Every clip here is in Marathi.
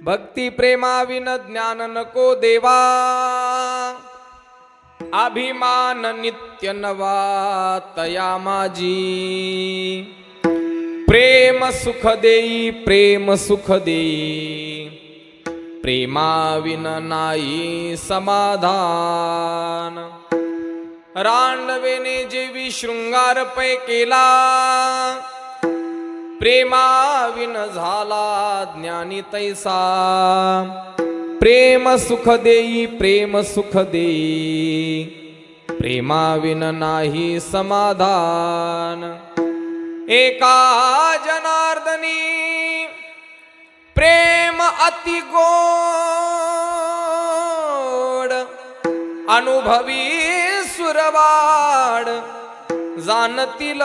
भक्ती प्रेमाविन ज्ञान नको देवा, अभिमान नित्य नवा तया माझी. प्रेम सुख देई, प्रेम सुख देई, प्रेमाविन नाही समाधान. रांडवेने जेवी शृंगार पै केला, प्रेमाविन झाला ज्ञानी तैसा. प्रेम सुख देई, प्रेम सुख देई, प्रेमाविन नाही समाधान. एका जनार्दनी प्रेम अति गोड, अनुभवी सुरवाड जाणतील.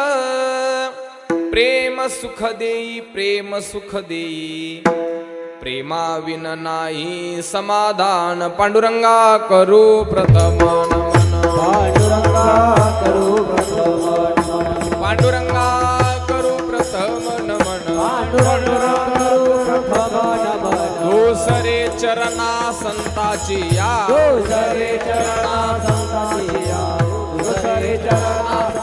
प्रेम सुख देई, प्रेम सुख देई, प्रेमाविन नाही समाधान. पांडुरंगा करू प्रथम नमन, पांडुरंगा करू प्रथम नमन, पांडुरंगा करू प्रथम नमन. पांडुरंगा करू प्रथम नमन. दोसरे चरणा संताची या, दोसरे चरणा संताची या, दोसरे चरणा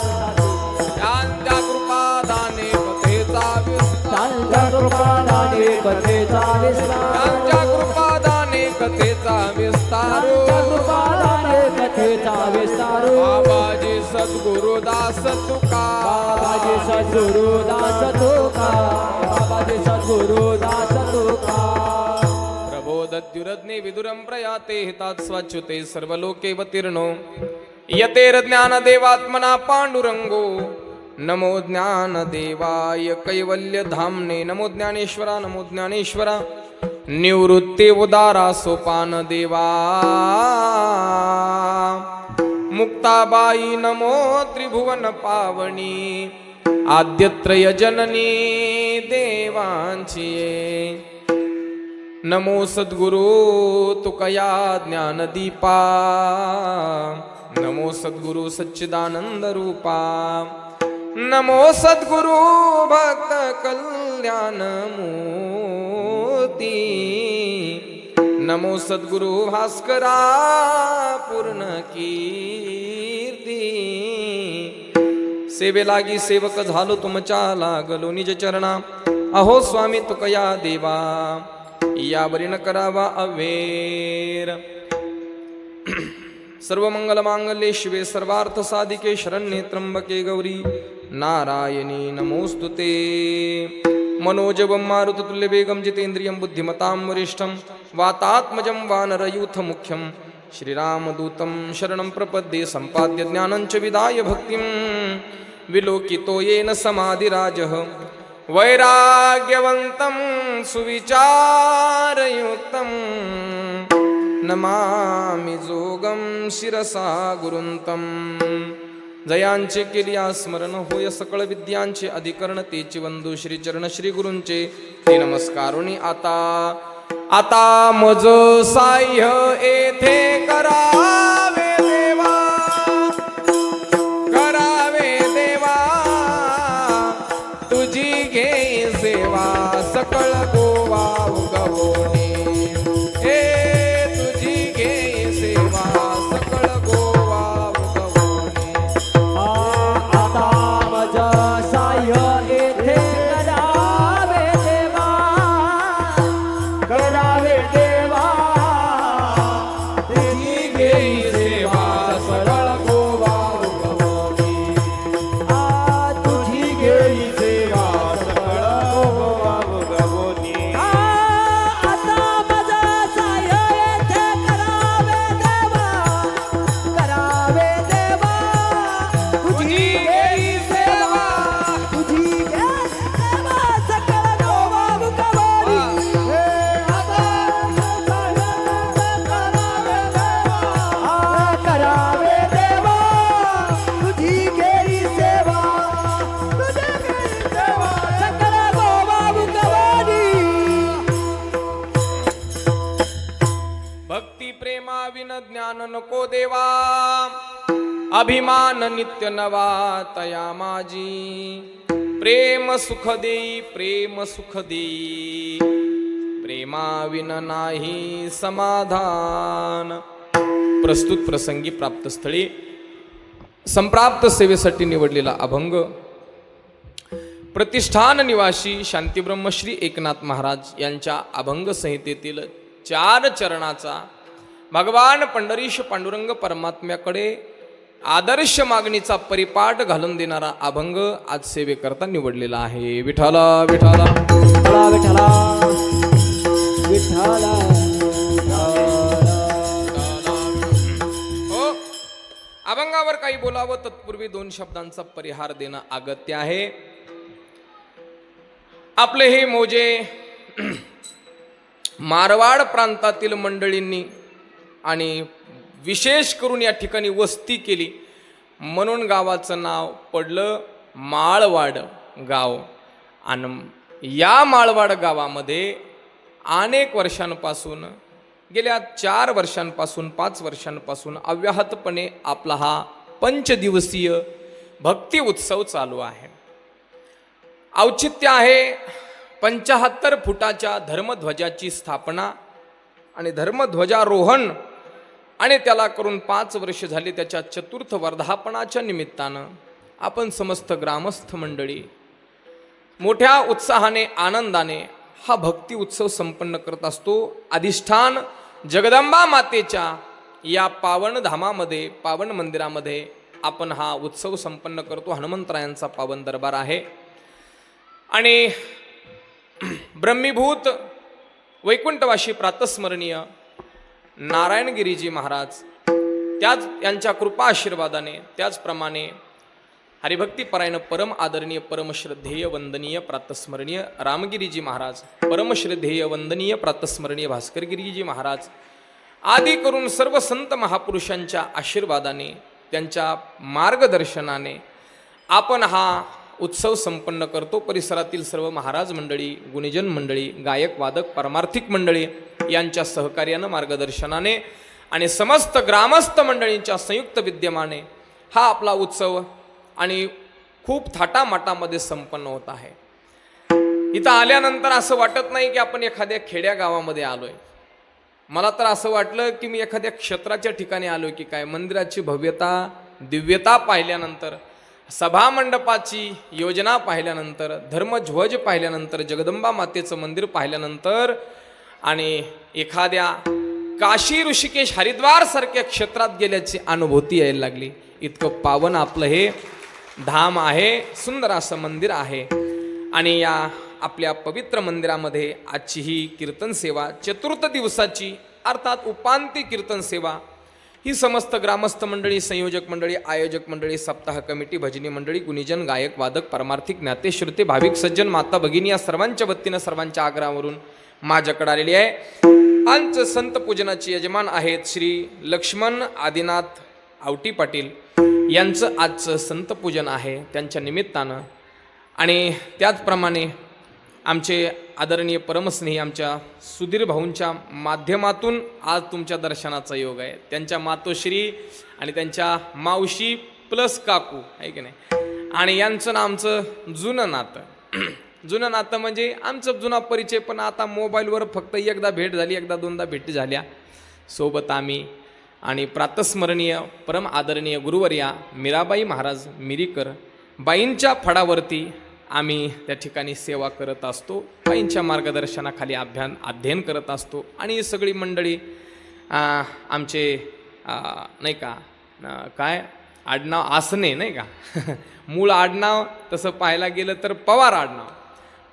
त्यांच्या कृपादाने कथेचा विस्तार, त्यांच्या कृपादाने कथेचा विस्तार, त्यांच्या कृपादाने कथेचा विस्तार. त्यांच्या कृपादाने कथेचा विस्तार. बाबाजी सद्गुरुदास तुका, बाबाजी सद्गुरुदास तुका, बाबाजी सद्गुरुदास तुका. प्रबोधद्युरज्ञे विदुरं प्रयाते हितात स्वाच्युते सर्वलोकेवतीर्णो. यतेर्ज्ञान देवात्मना पांडुरंगो. नमो ज्ञानदेवाय कैवल्यधाम्ने. नमो ज्ञानेश्वरा, नमो ज्ञानेश्वरा. निवृत्ती उदारा सोपान देवा. मुक्ताबाई नमो त्रिभुवन पावनी. आद्यत्रय जननी देवांची. नमो सद्गुरु तुकया ज्ञानदीपा. नमो सद्गुरु सच्चिदानंद रूपा. नमो सद्गुरु भक्त कल्याण मूर्ती. नमो सद्गुरु भास्करा पूर्ण कीर्ती. सेवे लागी सेवक झालो तुमच्या लागलो निज चरणा. अहो स्वामी तुकया देवा, यावरी न करावा अवेर. सर्व मंगल मांगल्ये शिवे सर्वार्थ साधिके शरण्ये त्र्यंबके गौरी नारायणी नमोस्तुते. मनोजवं मारुततुल्य वेगं जितेन्द्रियं बुद्धिमतां वरिष्ठं वातात्मजं वानरयूथ मुख्यं श्रीरामदूतं शरणं प्रपद्ये. सम्पाद्य ज्ञानं च विदाय भक्तिं विलोकितो येन समाधिराजः. वैराग्यवन्तं सुविचारयुक्तं नमामि जोगं शिरसा गुरुंतं. जयांचे केलिया स्मरण होय सकळ विद्यांचे अधिकरण तेची वंदू श्री चरण श्री गुरूंचे ते नमस्कारुणी. आता आता मज साह्य येथे करावे देवा, करावे देवा तुझी घे सेवा. सकळ गोवा उगवणे हे तुझी घे सेवा. सकळ गोवा उगवणे. आता मज साह्य येथे करावे देवा, करावे देवा तुझी घे सेवा. सकळ गोवा उगवणे. तुझी घेई सेवा सकळ गोवा उगवणे. आता मज साह्य येथे करावे देवा, करावे देवा तुझी घेई सेवा, तुझी घेई सेवा सकळ गोवा उगवणे. हे आता करावे देवा, तुझी घेई सेवा, तुझी घेई सेवा सकळ गोवा उगवणे. भक्ती प्रेमाविन ज्ञान नको देवा, अभिमान नित्य नवा तया माझी. प्रेम सुख देई, प्रेम सुख देई, प्रेमाविन नाही समाधान. प्रस्तुत प्रसंगी प्राप्त स्थळी संप्राप्त सेवेसाठी निवडलेला अभंग प्रतिष्ठान निवासी शांतीब्रह्म श्री एकनाथ महाराज यांच्या अभंग संहितेतील 4 चरणाचा भगवान पंढरीश पांडुरंग परमात्म्याकडे आदर्श मागणीचा परिपाठ घालून देणारा अभंग आज सेवेकरता निवडलेला आहे. विठाला विठाला विठ्ठला विठ्ठला हो. अभंगावर काही बोलावं तत्पूर्वी 2 शब्दांचा परिहार देणं अगत्य आहे. आपले हे मोजे मारवाड प्रांतातील मंडळींनी आणि विशेष करून या ठिकाणी वस्ती केली म्हणून गावाचं नाव पडलं माळवाड गाव. आणि या माळवाड गावामध्ये अनेक वर्षांपासून गेल्या 4 वर्षांपासून 5 वर्षांपासून अव्याहतपणे आपला हा 5 दिवसीय भक्ती उत्सव चालू आहे. औचित्य आहे 75 फुटाच्या धर्मध्वजाची स्थापना आणि धर्मध्वजारोहण आणि त्याला करून 5 वर्ष झाली. त्याच्या चतुर्थ वर्धापनाच्या निमित्तानं आपण समस्त ग्रामस्थ मंडळी मोठ्या उत्साहाने आनंदाने हा भक्ती उत्सव संपन्न करत असतो. अधिष्ठान जगदंबा मातेच्या या पावन धामामध्ये पावन मंदिरामध्ये आपण हा उत्सव संपन्न करतो. हनुमंतरायांचा पावन दरबार आहे आणि ब्रह्मीभूत वैकुंठवाशी प्रातस्मरणीय नारायणगिरीजी महाराज त्याच यांच्या कृपा आशीर्वादाने त्याचप्रमाणे हरिभक्तीपरायण परम आदरणीय परमश्रद्धेय वंदनीय प्रातस्मरणीय रामगिरीजी महाराज, परमश्रद्धेय वंदनीय प्रातस्मरणीय भास्करगिरीजी महाराज आदी करून सर्व संत महापुरुषांच्या आशीर्वादाने त्यांच्या मार्गदर्शनाने आपण हा उत्सव संपन्न करतो. परिसरातील सर्व महाराज मंडळी, गुणीजन मंडळी, गायक वादक पारमार्थिक मंडळी यांच्या सहकार्यानं मार्गदर्शनाने आणि समस्त ग्रामस्थ मंडळींच्या संयुक्त विद्यमाने हा आपला उत्सव आणि खूप थाटामाटामध्ये संपन्न होत आहे. इथं आल्यानंतर असं वाटत नाही की आपण एखाद्या खेड्या गावामध्ये आलोय. मला तर असं वाटलं की मी एखाद्या क्षेत्राच्या ठिकाणी आलोय की काय. मंदिराची भव्यता दिव्यता पाहिल्यानंतर, सभा मंडपाची योजना पाहिल्यानंतर, धर्मध्वज पाहिल्यानंतर, जगदंबा मातेचं मंदिर पाहिल्यानंतर आणि एखाद्या काशी ऋषिकेश हरिद्वार सारख्या क्षेत्रात गेल्याची अनुभूती यायला लागली. इतकं पावन आपलं हे धाम आहे, सुंदर असं मंदिर आहे. आणि या आपल्या पवित्र मंदिरामध्ये आजची ही कीर्तन सेवा चतुर्थ दिवसाची अर्थात उपांती कीर्तन सेवा ही समस्त ग्रामस्थ मंडळी, संयोजक मंडळी, आयोजक मंडळी, सप्ताह कमिटी, भजनी मंडळी, गुणीजन, गायक वादक, परमार्थिक ज्ञाते श्रोते, भाविक सज्जन, माता भगिनी या सर्वांच्या वतीनं सर्वांच्या आग्रहावरून माझ्याकडे आलेली आहे. आंच संत पूजनाचे यजमान आहेत श्री लक्ष्मण आदिनाथ आवटी पाटील यांचं आजचं संत पूजन आहे त्यांच्या निमित्तानं. आणि त्याचप्रमाणे आमचे आदरणीय परमस्नेही आमच्या सुधीर भाऊंच्या माध्यमातून आज तुमच्या दर्शनाचा योग आहे. त्यांच्या मातोश्री आणि त्यांच्या मावशी प्लस काकू आहे की नाही. आणि यांचं ना आमचं जुनं नातं जुनं नातं म्हणजे आमचं जुना परिचय, पण आता मोबाईलवर फक्त एकदा भेट झाली, एकदा दोनदा भेटी झाल्या. सोबत आम्ही आणि प्रातस्मरणीय परम आदरणीय गुरुवर्या मीराबाई महाराज मिरीकर बाईंच्या फडावरती आम्ही त्या ठिकाणी सेवा करत असतो. बाईंच्या मार्गदर्शनाखाली अध्ययन करत असतो. आणि ही सगळी मंडळी आमचे नाही का काय आडनाव आसने नाही का मूळ आडनाव तसं पाहायला गेलं तर पवार आडनाव,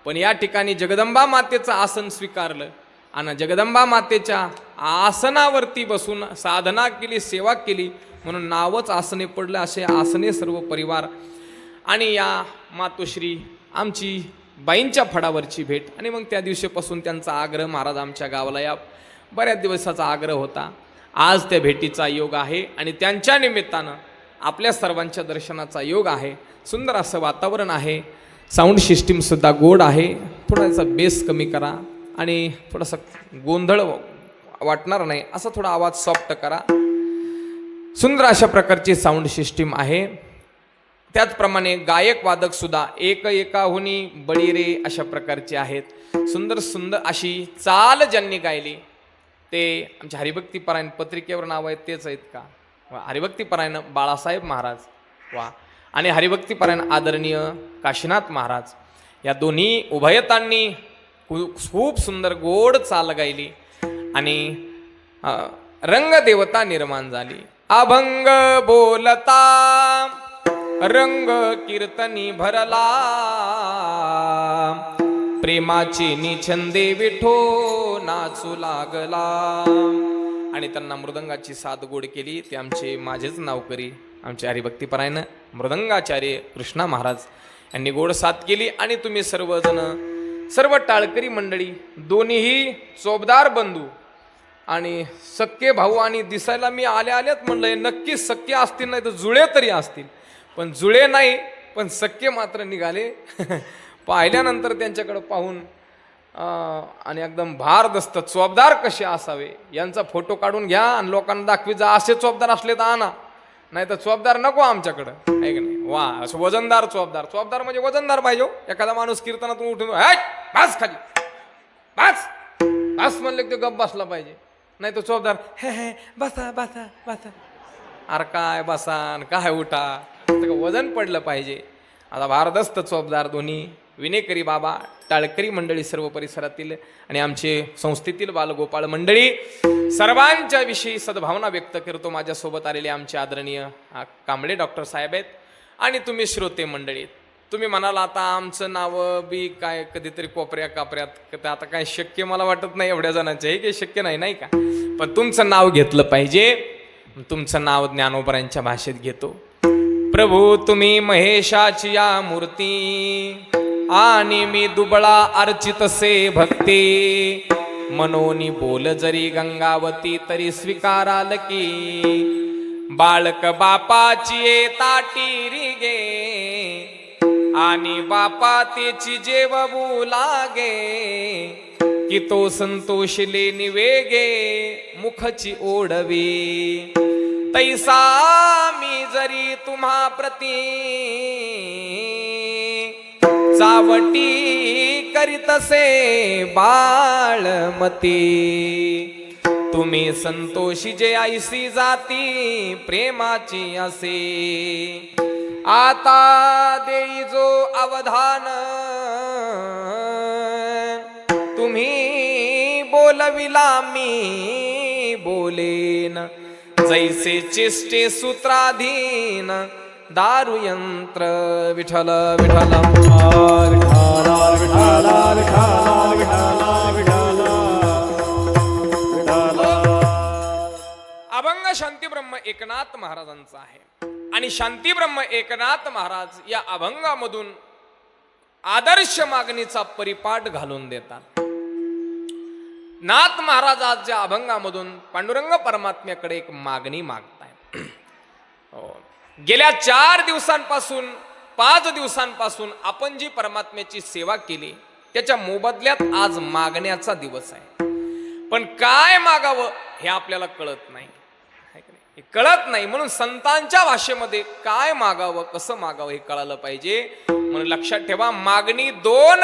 पण या ठिकाणी जगदंबा मातेचं आसन स्वीकारलं आणि जगदंबा मातेच्या आसनावरती बसून साधना केली, सेवा केली म्हणून नावच आसने पडलं. असे आसने सर्व परिवार आणि या मातोश्री आमची बाईंच्या फडावरची भेट. आणि मग त्या दिवशीपासून त्यांचा आग्रह, महाराज आमच्या गावाला या, बऱ्याच दिवसाचा आग्रह होता. आज त्या भेटीचा योग आहे आणि त्यांच्या निमित्तानं आपल्या सर्वांच्या दर्शनाचा योग आहे. सुंदर असं वातावरण आहे. साऊंड सिस्टीमसुद्धा गोड आहे. थोडासा बेस कमी करा आणि थोडासा गोंधळ वाटणार नाही असा थोडा आवाज सॉफ्ट करा. सुंदर अशा प्रकारची साऊंड सिस्टीम आहे. त्याचप्रमाणे गायक वादक सुद्धा एक एकाहुनी बळी रे अशा प्रकारचे आहेत. सुंदर सुंदर अशी चाल ज्यांनी गायली ते आमच्या हरिभक्तीपरायण पत्रिकेवर नाव आहेत तेच आहेत का? वा. हरिभक्तीपरायण बाळासाहेब महाराज वा, आणि हरिभक्तीपरायण आदरणीय काशीनाथ महाराज या दोन्ही उभयतांनी खूप सुंदर गोड चाल गायली आणि रंगदेवता निर्माण झाली. अभंग बोलता रंग कीर्तनी भरला, प्रेमाची निछंदे विठो नाचू लागला. आणि त्यांना मृदंगाची साथ गोड केली ते आमचे माझेच नावकरी आमचे हरिभक्तीपरायण मृदंगाचार्य कृष्णा महाराज यांनी गोड साथ केली. आणि तुम्ही सर्वजण सर्व टाळकरी मंडळी दोन्हीही चोपदार बंधू आणि सख्खे भाऊ, आणि दिसायला मी आल्यात म्हणलंय नक्की सख्खे असतील नाही तर जुळे तरी असतील, पण जुळे नाही पण सख्खे मात्र निघाले. पाहिल्यानंतर त्यांच्याकडे पाहून आणि एकदम भारदस्त चोपदार कसे असावे यांचा फोटो काढून घ्या आणि लोकांना दाखवी जा. असे चोपदार असले तर आणा, नाही तर चोपदार नको आमच्याकडं, आहे की नाही? वा, असं वजनदार चोपदार. चोपदार म्हणजे वजनदार पाहिजे. एखादा माणूस कीर्तनातून उठून बस खाली बस बस म्हणले ते गप बसला पाहिजे, नाही तर चोपदार हे हे बसा बसा बसा. अरे काय बसा काय उठा, वजन पडलं पाहिजे. आता भारदस्त चोपदार दोन्ही विनेकरी बाबा, टाळकरी मंडळी सर्व परिसरातील आणि आमचे संस्थेतील बालगोपाळ मंडळी सर्वांच्या विषयी सद्भावना व्यक्त करतो. माझ्यासोबत आलेले आमचे आदरणीय कांबळे डॉक्टर साहेब आहेत आणि तुम्ही श्रोते मंडळी. तुम्ही म्हणाल आता आमचं नाव बी काय कधीतरी कोपऱ्या कापऱ्यात, आता काय शक्य मला वाटत नाही एवढ्या जणांचं, हे काही शक्य नाही नाही का? पण तुमचं नाव घेतलं पाहिजे. तुमचं नाव ज्ञानोबरांच्या भाषेत घेतो. प्रभू तुम्ही महेशाची या मूर्ती आणि मी दुबळा अर्चितसे भक्ती, मनोनी बोल जरी गंगावती तरी स्वीकाराल की, बाळक बापाची ये ताटी रिगे आणि बापा तेची जेवू लागे, की तो संतोषले निवेगे मुखची ओढवी, तैसा मी जरी तुम्हा प्रती चावटी करीतसे बाळमती, तुम्ही संतोषी जे ऐसी जाती प्रेमाची असे, आता देई जो अवधान तुम्ही बोलविला मी बोलेन, जैसे चेष्टे सूत्राधीन दारू यंत्र. विठ्ठल विठ्ठल अभंग शांतीब्रह्म एकनाथ महाराजांचा आहे आणि शांतीब्रह्म एकनाथ महाराज या अभंगामधून आदर्श मागणीचा परिपाठ घालून देतात. नाथ महाराज आज ज्या अभंगामधून पांडुरंग परमात्म्याकडे एक मागणी मागताय. गेल्या 4 दिवसांपासून 5 दिवसांपासून आपण जी परमात्म्याची सेवा केली त्याच्या मोबदल्यात आज मागण्याचा दिवस आहे. पण काय मागावं हे आपल्याला कळत नाही, हे कळत नाही. म्हणून संतांच्या भाषेमध्ये काय मागावं कसं मागावं हे कळालं पाहिजे. म्हणून लक्षात ठेवा, मागणी 2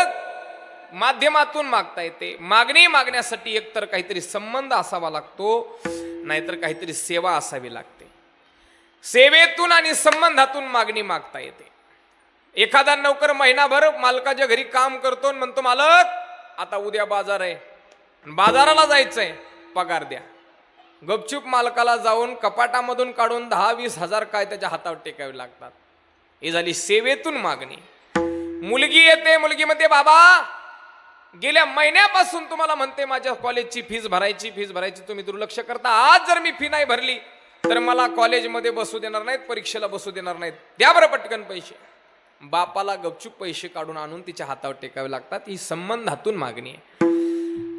माध्यमातून मागता येते. मागणी मागण्यासाठी एकतर काहीतरी संबंध असावा लागतो, नाहीतर काहीतरी सेवा असावी लागते. सेवेतून आणि संबंधातून मागणी मागता येते. एखादा नौकर महिनाभर मालकाच्या घरी काम करतो आणि म्हणतो मालक आता उद्या बाजार आहे, बाजाराला जायचंय, पगार द्या. गपचूप मालकाला जाऊन कपाटामधून काढून 10-20 हजार काय त्याच्या हातावर टेकावे लागतात. ही झाली सेवेतून मागणी. मुलगी येते, मुलगी म्हणते बाबा गेल्या महिन्यापासून तुम्हाला म्हणते माझ्या कॉलेजची फीस भरायची तुम्ही दुर्लक्ष करता. आज जर मी फी नाही भरली तर मला कॉलेजमध्ये बसू देणार नाहीत, परीक्षेला बसू देणार नाहीत, द्या बरं पटकन पैसे. बापाला गपचूप पैसे काढून आणून तिच्या हातावर टेकावे लागतात. ही संबंधातून मागणी आहे.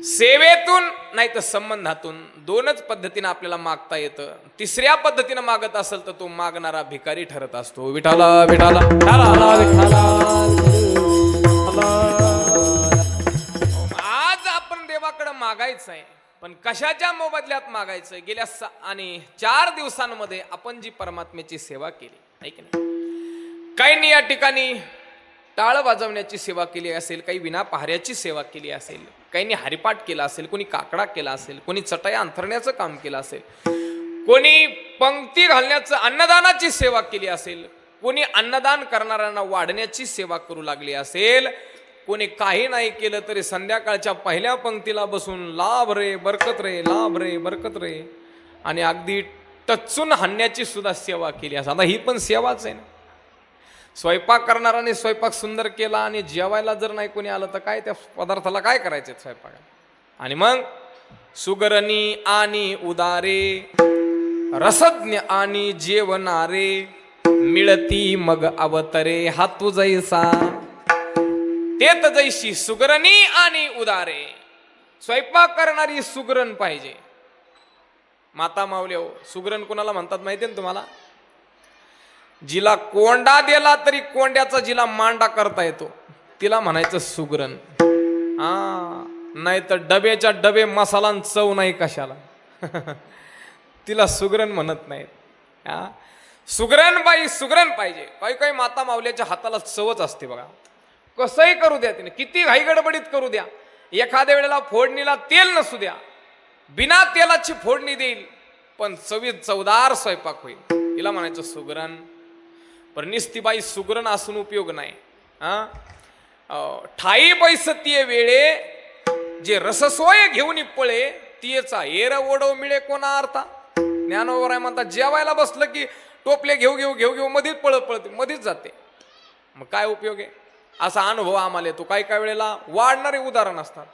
सेवेतून नाही तर संबंधातून 2च पद्धतीने आपल्याला मागता येतं. तिसऱ्या पद्धतीने मागत असेल तर तो मागणारा भिकारी ठरत असतो. विठाला विठाला आज आपण देवाकडे मागायचं आहे, पण कशाच्या मोबदल्यात मागायचं. गेल्या आणि 4 दिवसांमध्ये आपण जी परमात्म्याची सेवा केली, ऐक ना, काही नाही या ठिकाणी टाळ वाजवण्याची सेवा केली असेल, काही विना पहाऱ्याची सेवा केली असेल, काहींनी हरिपाठ केला असेल, कोणी काकडा केला असेल, कोणी चटया अंथरण्याचं काम केलं असेल, कोणी पंक्ती घालण्याचं अन्नदानाची सेवा केली असेल, कोणी अन्नदान करणाऱ्यांना वाढण्याची सेवा करू लागली असेल, कोणी काही नाही केलं तरी संध्याकाळच्या पहिल्या पंक्तीला बसून लाभ रे बरकत रे, लाभ रे बरकत रे, आणि अगदी टचून हाणण्याची सुद्धा सेवा केली असेल. आता ही पण सेवाच आहे ना. स्वयंपाक करणाराने स्वयंपाक सुंदर केला आणि जेवायला जर नाही कोणी आलं तर काय त्या पदार्थाला काय करायचे स्वयंपाकाला. आणि मग सुगरणी आणि उदारे, रसज्ञ आणि जेवणारे, मिळती मग अवतरे हातू जैसा. तेत जैशी सुगरणी आणि उदारे. स्वयंपाक करणारी सुगरण पाहिजे. माता माऊली हो, सुगरण कोणाला म्हणतात माहितीये ना तुम्हाला? जिला कोंडा दिला तरी कोंड्याचा जिला मांडा करता येतो तिला म्हणायचं सुगरण. नाही तर डब्याच्या डबे मसाला चव नाही कशाला तिला सुगरण म्हणत नाहीत. सुगरण बाई सुगरण पाहिजे. काही काही माता माऊल्याच्या हाताला चवच असते बघा. कसंही करू द्या तिने, किती घाई गडबडीत करू द्या, एखाद्या वेळेला फोडणीला तेल नसू द्या, बिना तेलाची फोडणी देईल पण चवीत चवदार स्वयंपाक होईल. तिला म्हणायचं सुगरण. पण निस्ती बाई सुगरण असून उपयोग नाही. ठाई बैसतीये वेळे जे रससोय घेऊन पळे तियेचा एर ओढव मिळे कोणा अर्था. ज्ञानोबर आहे म्हणतात जेवायला बसलं की टोपले घेऊ घेऊ घेऊ घेऊ मध्येच पळत मध्येच जाते. मग काय उपयोग आहे. असा अनुभव आम्हाला येतो. काही काही वेळेला वाढणारे उदाहरण असतात.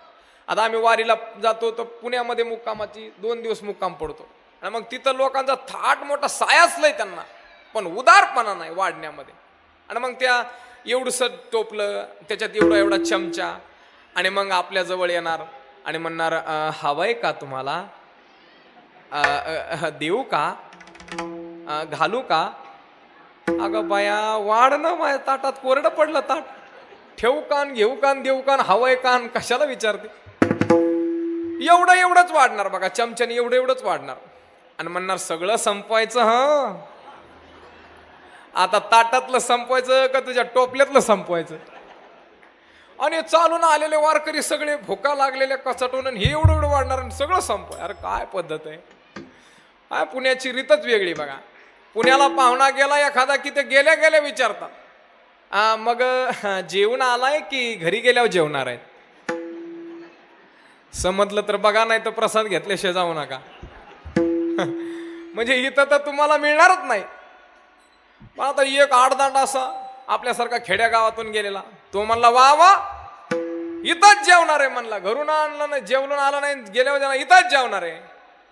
आता आम्ही वारीला जातो तर पुण्यामध्ये मुक्कामाची 2 दिवस मुक्काम पडतो आणि मग तिथं लोकांचा थाट मोठा सायाच लय त्यांना, पण उदारपणा नाही वाढण्यामध्ये. आणि मग त्या एवढंसं टोपलं त्याच्यात एवढा चमचा आणि मग आपल्या जवळ येणार आणि म्हणणार हवंय का तुम्हाला, देऊ का, घालू का. अगं बाया वाढ ना माझ्या ताटात, कोरडं पडलं ताट. ठेवू कान घेऊ कान देऊ कान हवंय कान कशाला विचारते. एवढंच वाढणार बघा, चमच्याने एवढंच वाढणार आणि म्हणणार सगळं संपवायचं. आता ताटातलं संपवायचं का तुझ्या टोपल्यातलं संपवायचं. आणि चालून आलेले वारकरी सगळे भोका लागलेल्या कचटून हे एवढं वाढणार आणि सगळं संपवाय. अरे काय पद्धत आहे. काय पुण्याची रीतच वेगळी बघा. पुण्याला पाहुणा गेला एखादा की ते गेल्या गेल्या विचारतात मग जेवण आलाय की घरी गेल्यावर जेवणार आहेत. समजलं तर बघा, नाही तर प्रसाद घेतल्याशिवाय जाऊ नका. म्हणजे इथं तर तुम्हाला मिळणारच नाही. पण आता एक आडदांड असा आपल्यासारखा खेड्या गावातून गेलेला तो म्हणला वा वा इथंच जेवणार आहे. म्हणला घरून आणलं नाही, जेवण आलं नाही, गेल्यावर जाणार इथंच जेवणार आहे.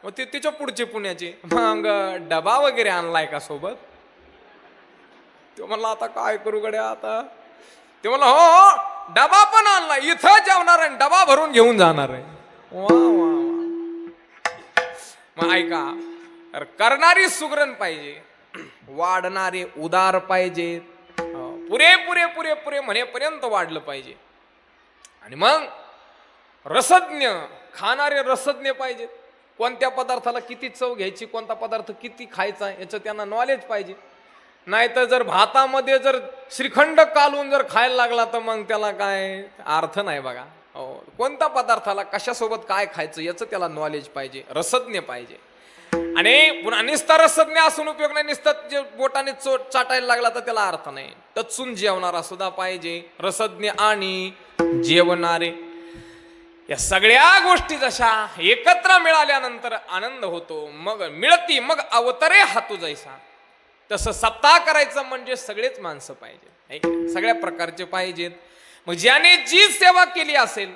मग ते तिच्या पुढचे पुण्याचे मग डबा वगैरे आणलाय का सोबत. तो म्हणला आता काय करू गड्या आता. ते म्हणला हो डबा पण आणला, इथं जेवणार आहे, डबा भरून घेऊन जाणार आहे. वा वा वा. मग ऐका, करणारी सुगरण पाहिजे, वाढणारे उदार पाहिजे, पुरे पुरे पुरे पुरे म्हणेपर्यंत वाढलं पाहिजे. आणि मग रसज्ञ, खाणारे रसज्ञ पाहिजेत. कोणत्या पदार्थाला किती चव घ्यायची, कोणता पदार्थ किती खायचा याचं त्यांना नॉलेज पाहिजे. नाहीतर जर भातामध्ये जर श्रीखंड कालून जर खायला लागला तर मग त्याला काय अर्थ नाही बघा. कोणत्या पदार्थाला कशासोबत काय खायचं याचं त्याला नॉलेज पाहिजे, रसज्ञ पाहिजे. आणि पुन्हा निस्ता रसज्ञ असून उपयोग नाही. निस्तात जे बोटाने चाटायला लागला तर त्याला अर्थ नाही. टचून जेवणारा सुद्धा पाहिजे, रसज्ञ आणि जेवणारे. या सगळ्या गोष्टी जशा एकत्र मिळाल्यानंतर आनंद होतो. मग मिळती मग अवतरे हातू जैसा. तसं सप्ताह करायचं म्हणजे सगळेच माणसं पाहिजेत, सगळ्या प्रकारचे पाहिजेत. मग ज्याने जी सेवा केली असेल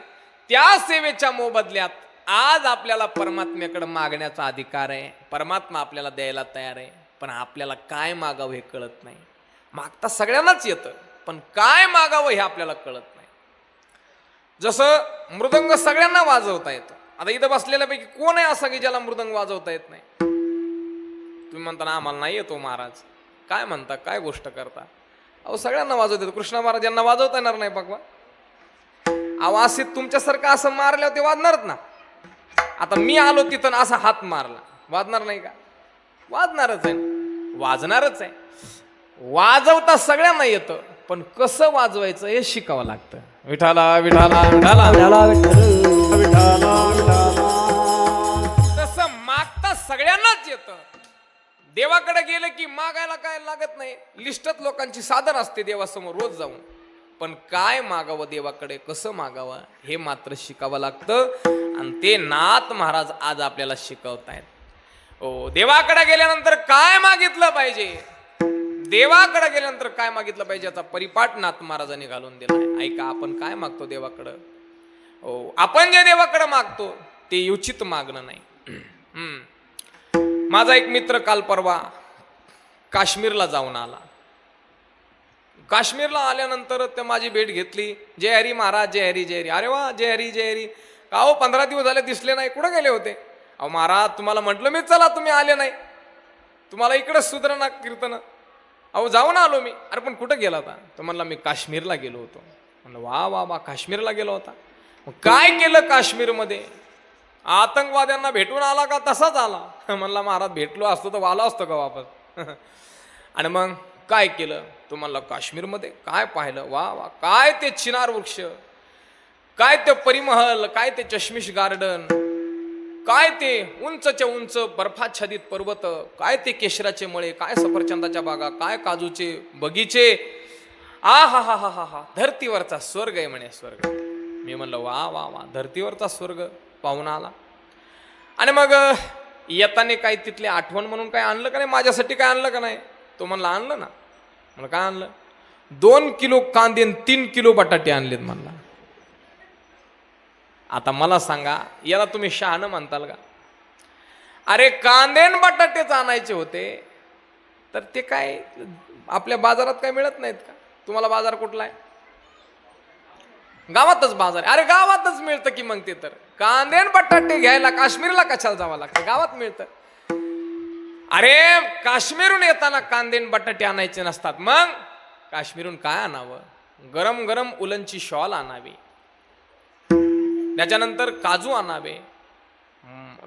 त्या सेवेच्या मोबदल्यात आज आपल्याला परमात्म्याकडे मागण्याचा अधिकार आहे. परमात्मा आपल्याला द्यायला तयार आहे. पण आपल्याला काय मागावं हे कळत नाही. मागता सगळ्यांनाच येतं, पण काय मागावं हे आपल्याला कळत नाही. जसं मृदंग सगळ्यांना वाजवता येतो. आता इथं बसलेल्यापैकी कोण आहे असं की ज्याला मृदंग वाजवता येत नाही. तुम्ही म्हणता ना आम्हाला नाही येतो महाराज. काय म्हणता, काय गोष्ट करता. अहो सगळ्यांना वाजवता येतो. कृष्णा महाराज यांना वाजवता येणार नाही बघवा. आवासीत तुमच्यासारखं असं मारल्यावर ते वाजणारच ना. आता मी आलो तिथं असा हात मारला, वाजणार नाही का? वाजणारच आहे, वाजणारच आहे. वाजवता सगळ्यांना येतं, पण कसं वाजवायचं हे शिकावं लागतं. विठाला विठाला विठाला. विठाला विठ्ठल विठाला विठाला. तसं मागता सगळ्यांनाच येतं. देवाकडे गेलं की मागायला काय लागत नाही. लिस्टत लोकांची साधन असते देवासमोर रोज जाऊन. पण काय मागावं देवाकडे, कसं मागावं हे मात्र शिकावं लागतं. आणि ते नाथ महाराज आज आपल्याला शिकवतायत. हो, देवाकडे गेल्यानंतर काय मागितलं पाहिजे, देवाकडे गेल्यानंतर काय मागितलं पाहिजे याचा परिपाठ नाथ महाराजांनी घालून दिलाय. ऐका, आपण काय मागतो देवाकडं. हो, आपण जे देवाकडे मागतो ते उचित मागणं नाही. माझा एक मित्र काल परवा काश्मीरला जाऊन आला. काश्मीरला आल्यानंतर ते माझी भेट घेतली. जय हरी महाराज, जय हरी जय हरी. अरे वा, जय हरी जय हरी. का हो 15 दिवस झाले दिसले नाही, कुठं गेले होते. अहो महाराज, तुम्हाला म्हटलं मी चला, तुम्ही आले नाही. तुम्हाला इकडंच सुधारणा कीर्तन. अहो जाऊन आलो मी. अरे पण कुठं गेला होता. तो म्हणला मी काश्मीरला गेलो होतो. म्हणलं वा वा वा, काश्मीरला गेला होता. मग काय केलं काश्मीरमध्ये. आतंकवाद्यांना भेटून आला का तसाच आला. म्हणला महाराज भेटलो असतो तर आलो असतो का वापस. आणि मग काय केलं. तो म्हणला काश्मीरमध्ये काय पाहिलं. वा वा, काय ते चिनार वृक्ष, काय ते परिमहल, काय ते चष्मिश गार्डन, काय ते उंचच्या उंच बर्फाच्छादित पर्वत, काय ते केशराचे मळे, काय सफरचंदाच्या बागा, काय काजूचे बगीचे. आ हा हा हा हा हा, धरतीवरचा स्वर्ग आहे म्हणे, स्वर्ग. मी म्हणलं वा वा वा, धरतीवरचा स्वर्ग पाहून आला. आणि मग येताने काही तिथले आठवण म्हणून काय आणलं का नाही, माझ्यासाठी काय आणलं का नाही. तो म्हणला आणलं ना. म्हणलं काय आणलं. 2 किलो कांदे 3 किलो बटाटे आणलेत म्हणला. आता मला सांगा, याला तुम्ही शहाणं म्हणताल का. अरे कांदे बटाटेच आणायचे होते तर ते काय आपल्या बाजारात काय मिळत नाहीत का. तुम्हाला बाजार कुठला आहे. गावातच बाजार आहे. अरे गावातच मिळतं की. मग ते तर कांदे बटाटे घ्यायला काश्मीरला कशाला जावं लागतं, गावात मिळतं. अरे काश्मीरून येताना कांदे बटाटे आणायचे नसतात. मग काश्मीरून काय आणावं. गरम गरम उलनची शॉल आणावी, त्याच्यानंतर काजू आणावे,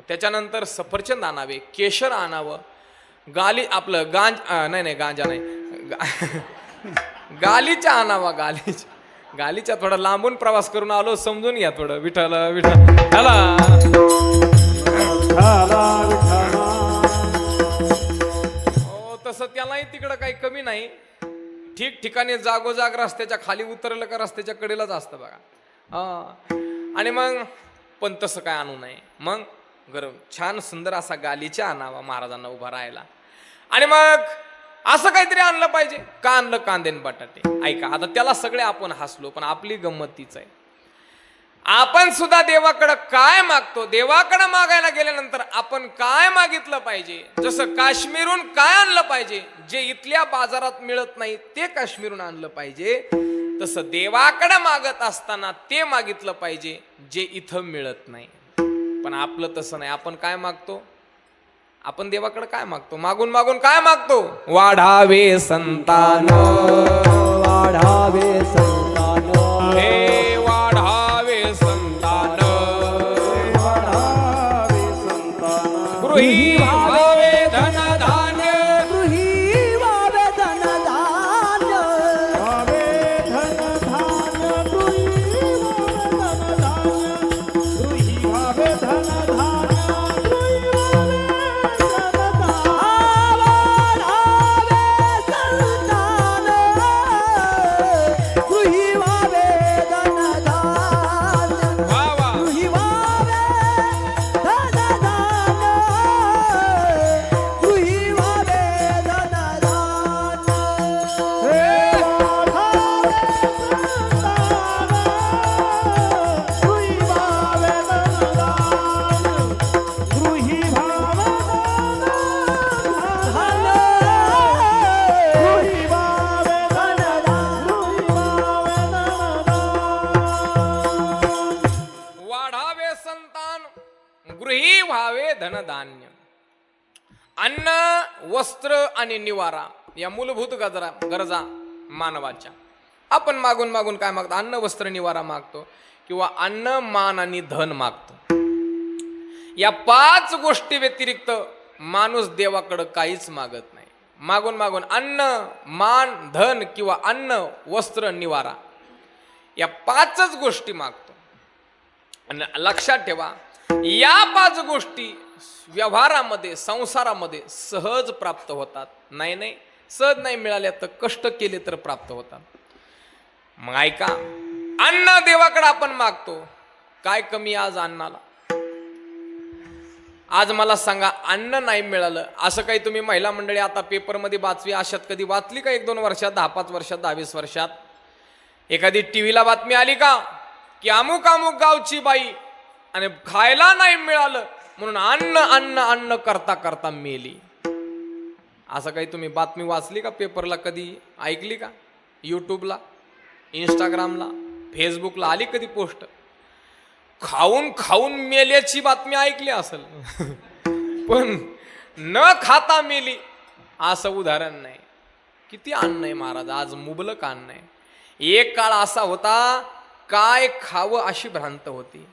त्याच्यानंतर सफरचंद आणावे, केशर आणावं, आपलं नाही गांजा नाही, गालीचा आणावा. गालीचा थोडा लांबून प्रवास करून आलो, समजून घ्या थोडं. विठाल विठाला. हो, तसं त्यालाही तिकडं काही कमी नाही. ठिकठिकाणी जागोजाग रस्त्याच्या खाली उतरलं का रस्त्याच्या कडेलाच असतं बघा. आणि मग पण तसं काय आणू नये. मग गरम छान सुंदर असा गालीचा आणावा महाराजांना उभा राहायला. आणि मग असं काहीतरी आणलं पाहिजे. का आणलं कांदे बटाटे. ऐका, आता त्याला सगळे आपण हसलो, पण आपली गंमत तीच आहे. आपण सुद्धा देवाकडं काय मागतो. देवाकडं मागायला गेल्यानंतर आपण काय मागितलं पाहिजे. जसं काश्मीरून काय आणलं पाहिजे, जे इथल्या बाजारात मिळत नाही ते काश्मीरून आणलं पाहिजे. तसं देवाकडं मागत असताना ते मागितलं पाहिजे जे इथं मिळत नाही. पण आपलं तसं नाही. आपण काय मागतो. आपण देवाकडे काय मागतो. मागून मागून काय मागतो. वाढावे संतान, वाढावे संतान, हे वाढावे संतान, वाढावे संतान. गृही भावे धनधान्य, गृही वावे धनधान्य, वावे धनधान्य, गृही वावे धनधान्य, गृही वावे धनधान्य, गृही वावे धनधान्य. वाढावे संतान, गृही वावे धनधान्य, वा वा. गृही वावे धनधान्य, गृही वावे धनधान्य. हे वाढावे संतान, गृही वावे धनधान्य, गृही वावे धनधान्य, गृही वावे धनधान्य. वाढावे संतान, गृही व्हावे धनधान्य. अन्न, वस्त्र आणि निवारा या मूलभूत गरजा मानवाच्या. आपण मागून मागून काय मागतो. अन्न, वस्त्र, निवारा मागतो, किंवा अन्न, मान आणि धन मागतो. या 5 गोष्टी व्यतिरिक्त माणूस देवाकडं काहीच मागत नाही. मागून मागून अन्न, मान, धन किंवा अन्न, वस्त्र, निवारा या 5च गोष्टी मागतो. आणि लक्षात ठेवा, या 5 गोष्टी व्यवहारामध्ये, संसारामध्ये सहज प्राप्त होतात. नाही सहज नाही मिळाल्या तर कष्ट केले तर प्राप्त होतात. मग ऐका, अन्न देवाकडे आपण मागतो. काय कमी आज अन्नाला? आज मला सांगा, अन्न नाही मिळालं असं काही तुम्ही महिला मंडळी आता पेपरमध्ये बातमी अशात कधी वाचली का? 1-2 वर्षात, 10-5 वर्षात, 10-20 वर्षात एखादी टीव्हीला बातमी आली का की अमुक अमुक गावची बाई आणि खायला नाही मिळालं म्हणून अन्न अन्न अन्न करता करता मेली? असं काही तुम्ही बातमी वाचली का? पेपरला कधी ऐकली का? यूट्यूबला, इंस्टाग्रामला, फेसबुकला आली कधी पोस्ट? खाऊन खाऊन मेल्याची बातमी ऐकली असेल पण न खाता मेली असं उदाहरण नाही. किती अन्न आहे महाराज, आज मुबलक अन्न आहे. एक काळ असा होता, काय खावं अशी भ्रांत होती.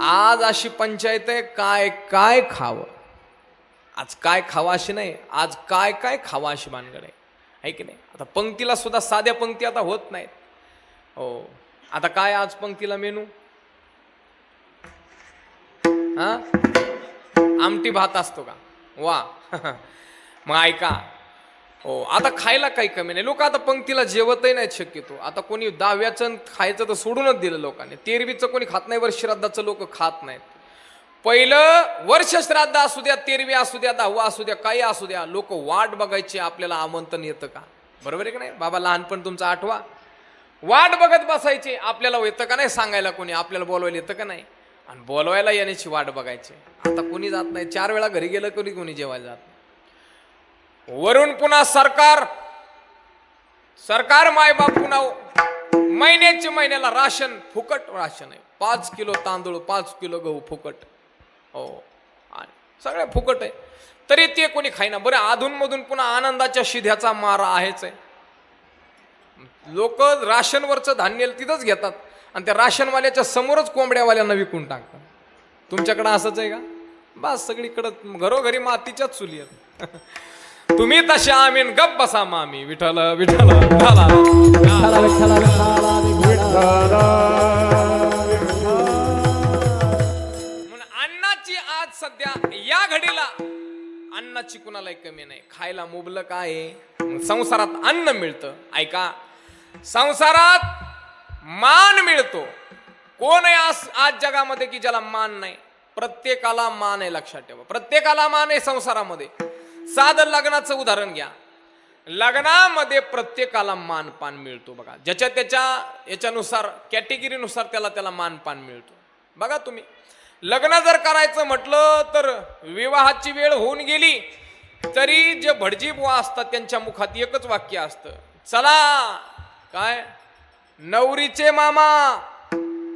आज अशी पंचायत आहे, काय काय खावं. आज काय खावं अशी नाही, आज काय काय खावं अशी भानगड आहे की नाही? आता पंक्तीला सुद्धा साध्या पंक्ती आता होत नाहीत. हो, आता काय आज पंक्तीला मेनू? हा, आमटी भात असतो का? वा मग ऐका, हो आता खायला काही कमी नाही. लोक आता पंक्तीला जेवतही नाहीत शक्यतो. आता कोणी 10व्याचं खायचं तर सोडूनच दिलं लोकांनी. 13वीचं कोणी खात नाही, वर्ष श्राद्धाचं लोक खात नाहीत. पहिलं वर्ष श्राद्ध असू द्या, 13वी असू द्या, 10वा असू द्या, काही असू द्या, लोक वाट बघायची आपल्याला आमंत्रण येतं का. बरोबर आहे का नाही? बाबा लहानपण तुमचा आठवा, वाट बघत बसायचे आपल्याला येतं का नाही सांगायला, कोणी आपल्याला बोलवायला येतं का नाही, आणि बोलवायला येण्याची वाट बघायची. आता कोणी जात नाही. 4 वेळा घरी गेलं कोणी जेवायला जात नाही. वरून पुन्हा सरकार मायबाप पुन्हा महिन्याला राशन फुकट राशन आहे. 5 किलो तांदूळ, 5 किलो गहू फुकट. हो, आणि सगळे फुकट आहे, तरी ते कोणी खाईना. बरं, अधूनमधून पुन्हा आनंदाच्या शिध्याचा मारा आहेच आहे. लोक राशनवरचं धान्य तिथंच घेतात आणि त्या राशनवाल्याच्या समोरच कोंबड्यावाल्यांना विकून टाकतात. तुमच्याकडं असंच आहे का? बस सगळीकडं घरोघरी मातीच्याच चुली आहेत. तुम्ही तसे आमीन गप बसा मामी. विठ्ठल विठ्ठल विठ्ठला विठ्ठला विठ्ठला विठ्ठला. म्हणून अन्नाची आज सध्या या घडीला अन्नाची कुणालाही कमी नाही. खायला मुबलक आहे. संसारात अन्न मिळतं. ऐका, संसारात मान मिळतो. कोण आहे आज जगामध्ये की ज्याला मान नाही? प्रत्येकाला मान आहे. लक्षात ठेवा, प्रत्येकाला मान आहे संसारामध्ये. साधं लग्नाचं उदाहरण घ्या. लग्नामध्ये प्रत्येकाला मानपान मिळतो. बघा, ज्याच्या त्याच्या याच्यानुसार, कॅटेगरीनुसार त्याला मानपान मिळतो. बघा तुम्ही, लग्न जर करायचं म्हटलं तर विवाहाची वेळ होऊन गेली तरी जे भटजी बुवा असतात त्यांच्या मुखात एकच वाक्य असतं, चला. काय? नवरीचे मामा,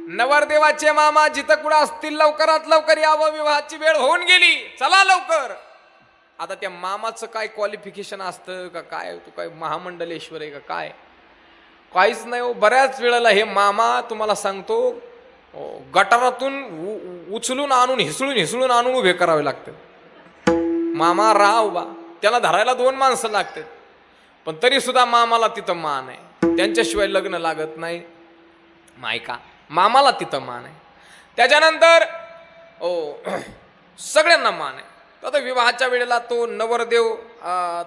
नवरदेवाचे मामा जिथं कुठं असतील लवकरात लवकर यावं, विवाहाची वेळ होऊन गेली, चला लवकर. आता त्या मामाचं काय क्वालिफिकेशन असतं का काय? तू काय महामंडलेश्वर आहे का काय? काहीच नाही हो. बऱ्याच वेळेला हे मामा तुम्हाला सांगतो, गटारातून उचलून आणून हिसळून आणून उभे करावे लागते. मामा राव बा, त्याला धरायला 2 माणसं लागतात. पण तरी सुद्धा मामाला तिथं मान आहे. त्यांच्याशिवाय लग्न लागत नाही. मायका, मामाला तिथं मान आहे. त्याच्यानंतर सगळ्यांना मान आहे. आता विवाहाच्या वेळेला तो नवरदेव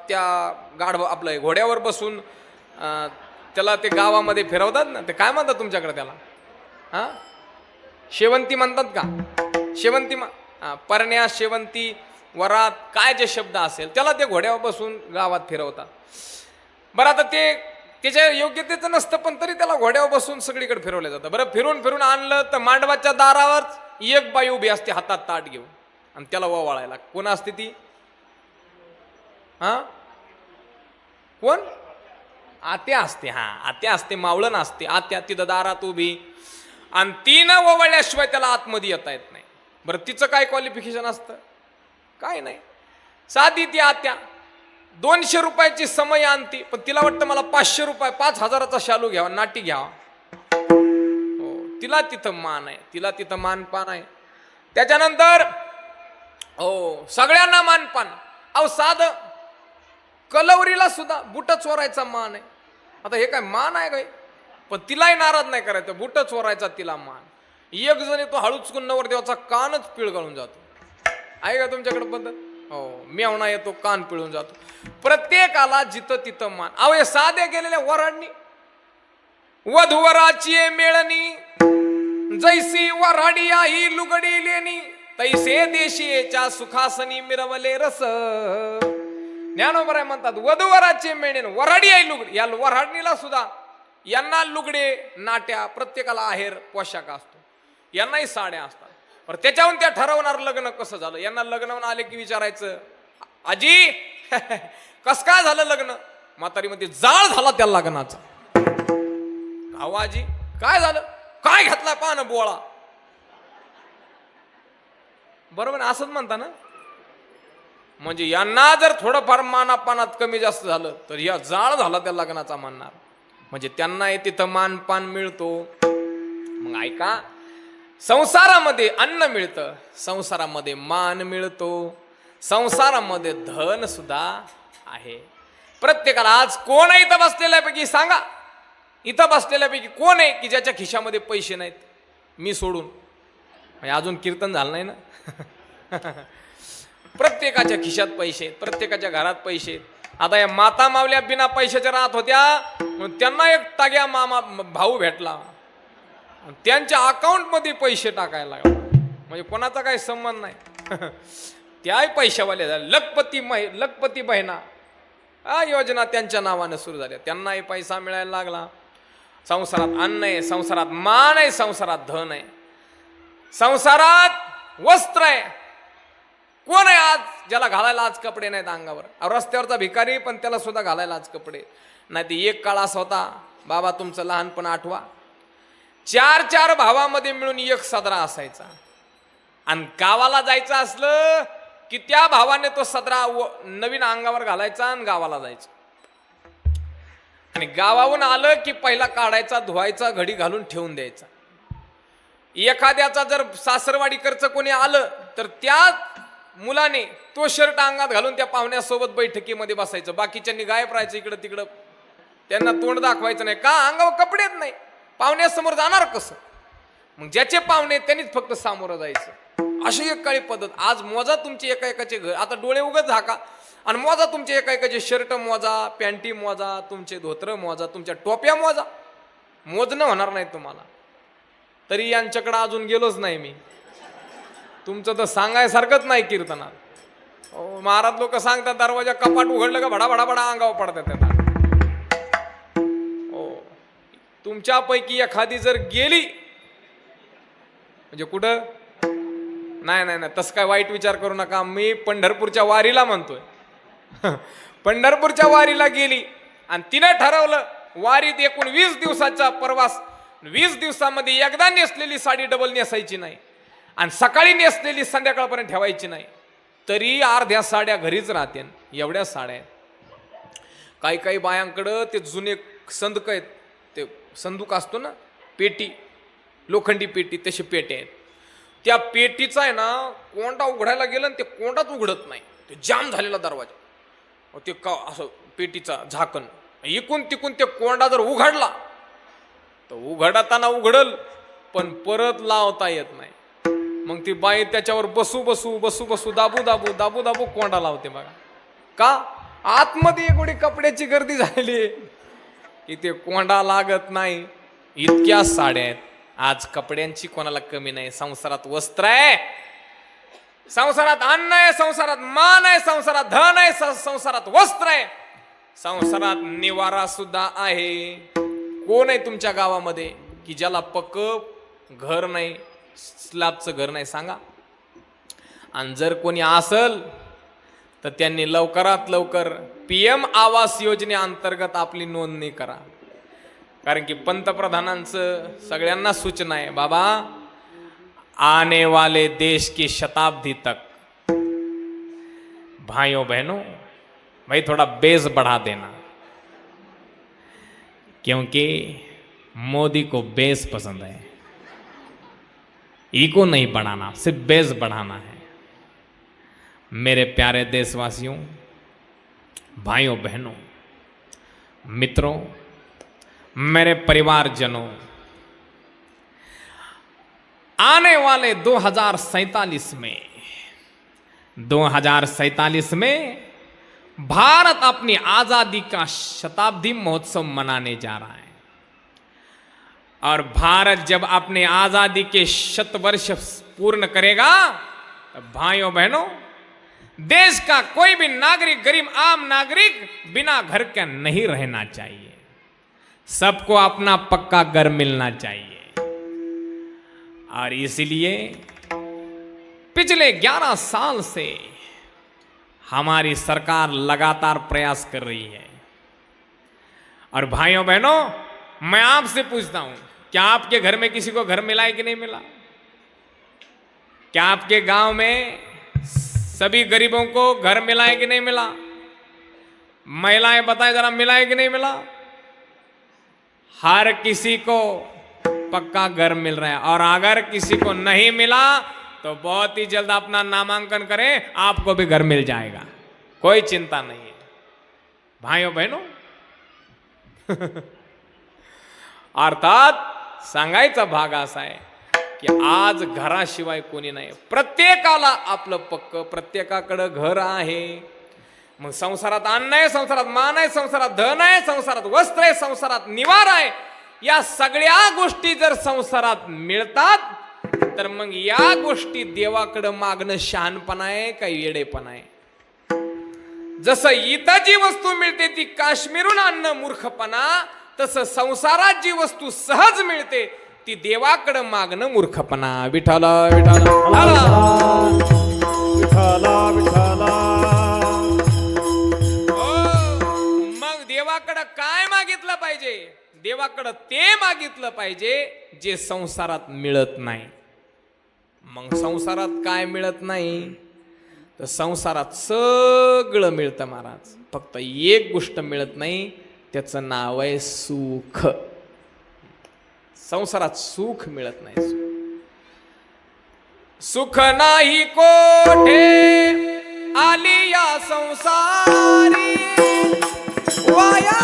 त्या आपलं घोड्यावर बसून त्याला ते गावामध्ये फिरवतात ना, ते काय म्हणतात तुमच्याकडे त्याला? हा, शेवंती म्हणतात का? शेवंती परण्या, शेवंती, वरात, काय जे शब्द असेल त्याला ते घोड्यावर बसून गावात फिरवतात. बरं, आता ते त्याच्या योग्यतेचं नसतं पण तरी त्याला घोड्यावर बसून सगळीकडे फिरवलं जातं. बरं, फिरून फिरून आणलं तर मांडवाच्या दारावर एक बाई उभी असते हातात ताट घेऊन आणि त्याला ओवाळायला. कोण असते ती? हा, कोण? आत्या असते. हा, आत्या असते, मावळण असते. आत्या तिथं दारात उभी आणि तिनं ओवाळल्याशिवाय त्याला आतमध्ये येता येत नाही. बरं, तिचं काय क्वालिफिकेशन असतं? काय नाही. साधी ती आत्या 200 रुपयाची समय आणती, पण तिला वाटतं मला 500 रुपये, 5000चा शालू घ्यावा, नाटी घ्यावा. हो, तिला तिथं मान आहे, तिला तिथं मानपान आहे. त्याच्यानंतर हो, सगळ्यांना मानपान. अहो, साधं कलवरीला सुद्धा बुट चोरायचा मान आहे. आता हे काय मान आहे काय? पण तिलाही नाराज नाही करायचं, बुट चोरायचा तिला मान. एक जण येतो हळूचकून नवरदेवाचा कानच पिळगळून जातो. आहे का तुमच्याकडे पद्धत? हो, मेवणा येतो कान पिळून जातो. प्रत्येकाला जिथं तिथं मान. अहो हे साध्या गेलेल्या वराडणी, वधूवराची मेळणी, जैसी वराडी आई लुगडी लेणी, तैसे देशीच्या सुखासनी मिरवले रस. ज्ञानोबराय म्हणतात वधूवराचे मेळणे वराडी आई लुगडी. या वराडणीला सुद्धा यांना लुगडे नाट्या, प्रत्येकाला आहेर पोशाख असतो, यांनाही साड्या असतात. पण त्याच्याहून त्या ठरवणार लग्न कसं झालं. यांना लग्नावून आले की विचारायचं आजी कस काय झालं लग्न. म्हातारी मध्ये जाळ झाला त्या लग्नाचा. अहो आजी काय झालं, काय घेतला पान बोळा. बरोबर असंच म्हणता ना. म्हणजे यांना जर थोडंफार मानापानात कमी जास्त झालं तर या जाळ झाला त्या लग्नाचा म्हणणार. म्हणजे त्यांना तिथं मानपान मिळतो. मग ऐका, संसारामध्ये अन्न मिळतं, संसारामध्ये मान मिळतो, संसारामध्ये धन सुद्धा आहे. प्रत्येकाला आज कोण आहे इथं बसलेल्यापैकी सांगा, इथं बसलेल्यापैकी कोण आहे की ज्याच्या खिशामध्ये पैसे नाहीत, मी सोडून. म्हणजे अजून कीर्तन झालं नाही ना. प्रत्येकाच्या खिशात पैसे, प्रत्येकाच्या घरात पैसे. आता या माता मावल्या बिना पैशाच्या राहत होत्या, त्यांना एक टाग्या मामा भाऊ भेटला, त्यांच्या अकाउंट मध्ये पैसे टाकायला लागला. म्हणजे कोणाचा काही संबंध नाही. त्याही पैशावाले झाले. लखपती बहिणा हा योजना त्यांच्या नावाने सुरू झाल्या, त्यांनाही पैसा मिळायला लागला. संसारात अन्न आहे, संसारात मान आहे, संसारात धन आहे, संसारात वस्त्र आहे. कोण आहे आज ज्याला घालायला आज कपडे नाहीत अंगावर. रस्त्यावरचा भिकारी पण त्याला सुद्धा घालायला आज कपडे नाही. ते एक काळ असा होता, बाबा तुमचं लहानपण आठवा, 4 भावामध्ये मिळून एक सदरा असायचा. आणि गावाला जायचं असलं की त्या भावाने तो सदरा नवीन अंगावर घालायचा आणि गावाला जायचं. आणि गावाहून आलं की पहिला काढायचा, धुवायचा, घडी घालून ठेवून द्यायचा. एखाद्याचा जर सासरवाडीकरचं कोणी आलं तर त्या मुलाने तो शर्ट अंगात घालून त्या पाहुण्यासोबत बैठकीमध्ये बसायचं. बाकीच्यांनी गायब राहायचं इकडं तिकडं, त्यांना तोंड दाखवायचं नाही. का? अंगावर कपडेच नाही, पाहुण्यासमोर जाणार कसं. मग ज्याचे पाहुणे त्यांनीच फक्त सामोरं जायचं. अशी एक काळी पद्धत. आज मोजा तुमचे एका एकाचे घर, आता डोळे उगत झाका आणि मोजा तुमचे एका एकाचे शर्ट मोजा, पॅन्टी मोजा, तुमचे धोत्र मोजा, तुमच्या टोप्या मोजा. मोजणं होणार नाही तुम्हाला. तरी यांच्याकडे अजून गेलोच नाही मी. तुमचं तर सांगायसारखंच नाही कीर्तनात. महाराज लोक सांगतात दरवाजा कपाट उघडलं का भडा भडा भडा अंगावर पडतात त्याला. तुमच्यापैकी एखादी जर गेली म्हणजे कुठं नाही नाही नाही तसं काय वाईट विचार करू नका. मी पंढरपूरच्या वारीला म्हणतोय. पंढरपूरच्या वारीला गेली आणि तिने ठरवलं वारीत एकूण 20 दिवसाचा प्रवास, 20 दिवसामध्ये एकदा नेसलेली साडी डबल नेसायची नाही आणि सकाळी नेसलेली संध्याकाळपर्यंत ठेवायची नाही. तरी अर्ध्या साड्या घरीच राहते. एवढ्या साड्या काही काही बायांकडं ते जुने संदूक आहेत, ते संदूक असतो ना पेटी, लोखंडी पेटी, तशी पेटे आहेत. त्या पेटीचा आहे ना कोंडा उघडायला गेलं आणि ते कोंडाच उघडत नाही, ते जाम झालेला दरवाजा. ते का असं पेटीचा झाकण इकून तिकून ते कोंडा जर उघडला तर उघडताना उघडल पण परत लावता येत नाही. मग ती बाई त्याच्यावर बसू बसू बसू बसू दाबू दाबू दाबू दाबू कोंडा लावते बघा. का? आतमध्ये एवढी कपड्याची गर्दी झालेली की ते कोंडा लागत नाही. इतक्या साड्या आहेत. आज कपड्यांची कोणाला कमी नाही. संसारात वस्त्र आहे, संसारात अन्न आहे, संसारात मान आहे, संसारात धन आहे, संसारात वस्त्र आहे, संसारात निवारा सुद्धा आहे. कोण आहे तुमच्या गावामध्ये की ज्याला पक्क घर नाही, स्लॅबचं घर नाही सांगा. आणि जर कोणी असल तर त्यांनी लवकरात लवकर PM आवास योजनेअंतर्गत आपली नोंदणी करा. कारण की पंतप्रधानांचं सगळ्यांना सूचना आहे, बाबा आने वाले देश की शताब्दी तक भाइयों बहनों भाई थोड़ा बेस बढ़ा देना, क्योंकि मोदी को बेस पसंद है, ईगो नहीं बढ़ाना, सिर्फ बेस बढ़ाना है. मेरे प्यारे देशवासियों, भाइयों बहनों, मित्रों, मेरे परिवारजनों, आने वाले 2047 में भारत अपनी आजादी का शताब्दी महोत्सव मनाने जा रहा है। और भारत जब अपने आजादी के शतवर्ष पूर्ण करेगा तो भाइयों बहनों, देश का कोई भी नागरिक, गरीब आम नागरिक बिना घर के नहीं रहना चाहिए। सबको अपना पक्का घर मिलना चाहिए। और इसलिए पिछले 11 साल से हमारी सरकार लगातार प्रयास कर रही है। और भाइयों बहनों, मैं आपसे पूछता हूं, क्या आपके घर में किसी को घर मिला है कि नहीं मिला? क्या आपके गांव में सभी गरीबों को घर मिला है कि नहीं मिला? महिलाएं बताएं जरा, मिला है कि नहीं मिला? हर किसी को पक्का घर मिल रहा है। और अगर किसी को नहीं मिला तो बहुत ही जल्द अपना नामांकन करें, आपको भी घर मिल जाएगा, कोई चिंता नहीं है। भाइयों बहनों, अर्थात सांगायचा भाग असा आहे की आज घराशिवाय कोणी नाही, प्रत्येकाला आपलं पक्क, प्रत्येकाकडे घर आहे। मग संसारात अन्न आहे, संसारात मान आहे, संसारात धन आहे, संसारात वस्त्र आहे, संसारात निवार आहे। या सगळ्या गोष्टी जर संसारात मिळतात तर मग या गोष्टी देवाकडे मागणं शहाणपणा आहे का येडेपणा आहे? जसं इथं जी वस्तू मिळते ती काश्मीरून आणणं मूर्खपणा, तसं संसारात जी वस्तू सहज मिळते ती देवाकडे मागणं मूर्खपणा। विठाला विठाला विठाला विठाला। मग देवाकडे काय मागितलं पाहिजे? देवाकडे ते मागितलं पाहिजे जे संसारात मिळत नाही। मग संसारात काय मिळत नाही? तर संसारात सगळं मिळतं महाराज, फक्त एक गोष्ट मिळत नाही, त्याचं नाव आहे सुख। संसारात सुख मिळत नाही। सुख नाही कोठे आली या संसारी, वाया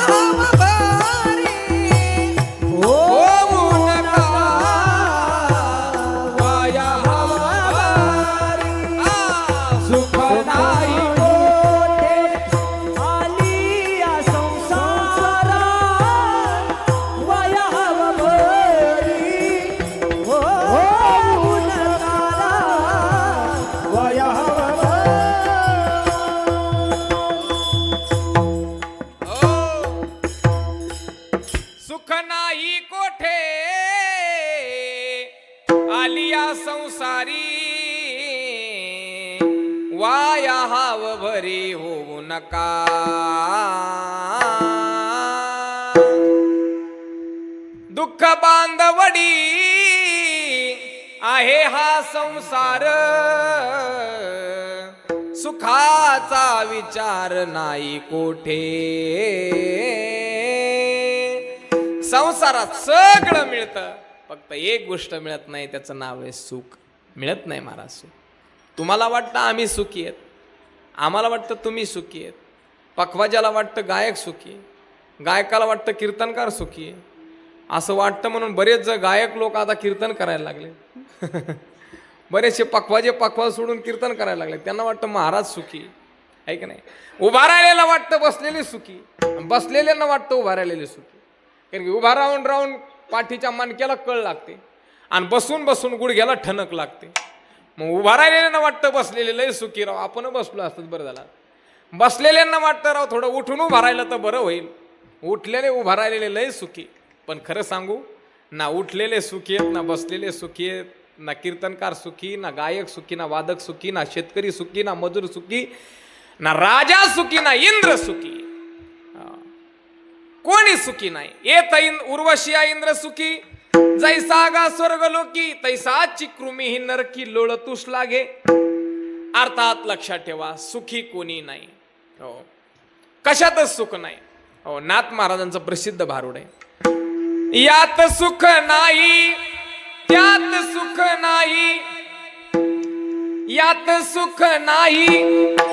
वाया हाव भरी होऊ नका। दुःख बांधवडी आहे हा संसार, सुखाचा विचार नाही कोठे। संसारात सगळं मिळतं, फक्त एक गोष्ट मिळत नाही, त्याचं नाव आहे सुख। मिळत नाही महाराज सुख। तुम्हाला वाटतं आम्ही सुखी आहेत, आम्हाला वाटतं तुम्ही सुखी आहेत, पखवाजाला वाटतं गायक सुखी, गायकाला वाटतं कीर्तनकार सुखी आहे, असं वाटतं म्हणून बरेच गायक लोक आता कीर्तन करायला लागले। बरेचसे पखवाज सोडून कीर्तन करायला लागले, त्यांना वाटतं महाराज सुखी आहे की नाही। उभा राहिलेला वाटतं बसलेले सुखी, बसलेल्यांना वाटतं उभा राहिलेले सुखी, कारण की उभा राहून राहून पाठीच्या मणक्याला कळ लागते आणि बसून बसून गुडघ्याला ठणक लागते। मग उभा राहिलेल्यांना वाटतं बसलेले लय सुखी राव, आपण बसलो असतं बरं झालं। बसलेल्यांना वाटतं राव थोडं उठून उभा राहिलं तर बरं होईल, उठलेले उभा राहिलेले लय सुखी। पण खरं सांगू, ना उठलेले सुखी आहेत, ना बसलेले सुखी आहेत, ना कीर्तनकार सुखी, ना गायक सुखी, ना वादक सुखी, ना शेतकरी सुखी, ना मजूर सुखी, ना राजा सुखी, ना इंद्र सुखी, कोणी सुखी नाही। येत उर्वशिया इंद्र सुखी, जैसा गा स्वर्ग लोकी, तैसा चिकृमी ही नरकी लोळतुस लागे। अर्थात लक्षात ठेवा, सुखी कोणी नाही। हो, कशातच सुख नाही। हो, नाथ महाराजांचं प्रसिद्ध भारुड आहे, यात सुख नाही त्यात सुख नाही, यात सुख नाही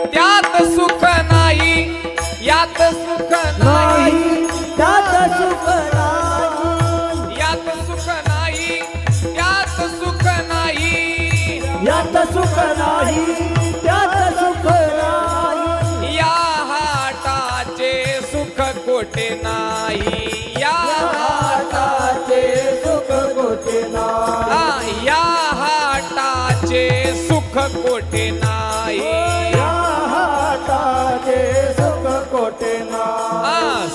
त्यात सुख नाही, यात सुख नाही, त्यात सुख नाही, यात सुख नाही, यात सुख नाही, यात सुख नाही, त्यात सुख नाही, या हाटाचे सुख कोठे नाही, या हाताचे सुख कोठे नाही, या हाटाचे सुख कोठे नाही, या हाताचे सुख कोठे नाही.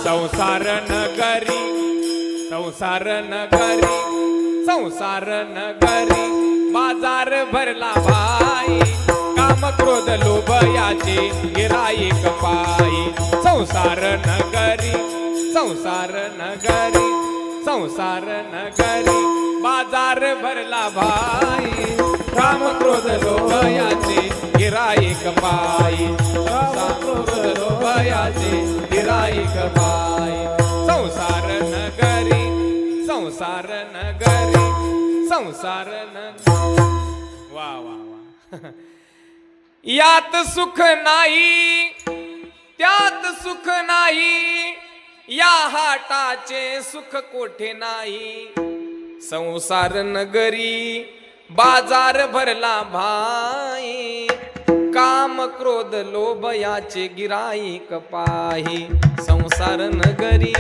संसार नगरी, संसार नगरी, संसार नगरी, बाजार भरला भाई, काम क्रोध लोभ याचे गिराईक पायी. संसार नगरी, संसार नगरी, संसार नगरी, बाजार भरला भाई, काम क्रोध लोभ याचे गिराईक पायी, काम क्रोध लोभ याचे गिराईक पायी. संसार नगरी, संसार नगरी, संसार नगरी. वा वा वा. यात सुख नाही, त्यात सुख नाही, या हाटाचे सुख कोठे नाही. संसार नगरी, बाजार भरला भाई, काम क्रोध लोभ याचे गिराईक पाही. संसार नगरी.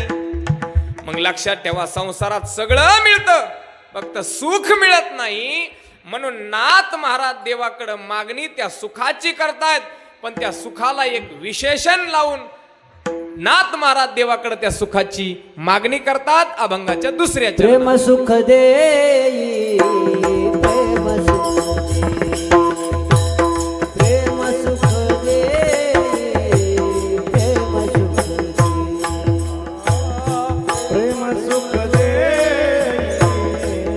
मग लक्षात ठेवा, संसारात सगळं मिळतं, फक्त सुख मिळत नाही. म्हणून नाथ महाराज देवाकडे मागणी त्या सुखाची करतायत, पण त्या सुखाला एक विशेषण लावून नाथ महाराज देवाकडे त्या सुखाची मागणी करतात. अभंगाच्या दुसऱ्या चरणात. प्रेम सुख देई, प्रेम सुख देई, प्रेम सुख देई, प्रेम सुख देई,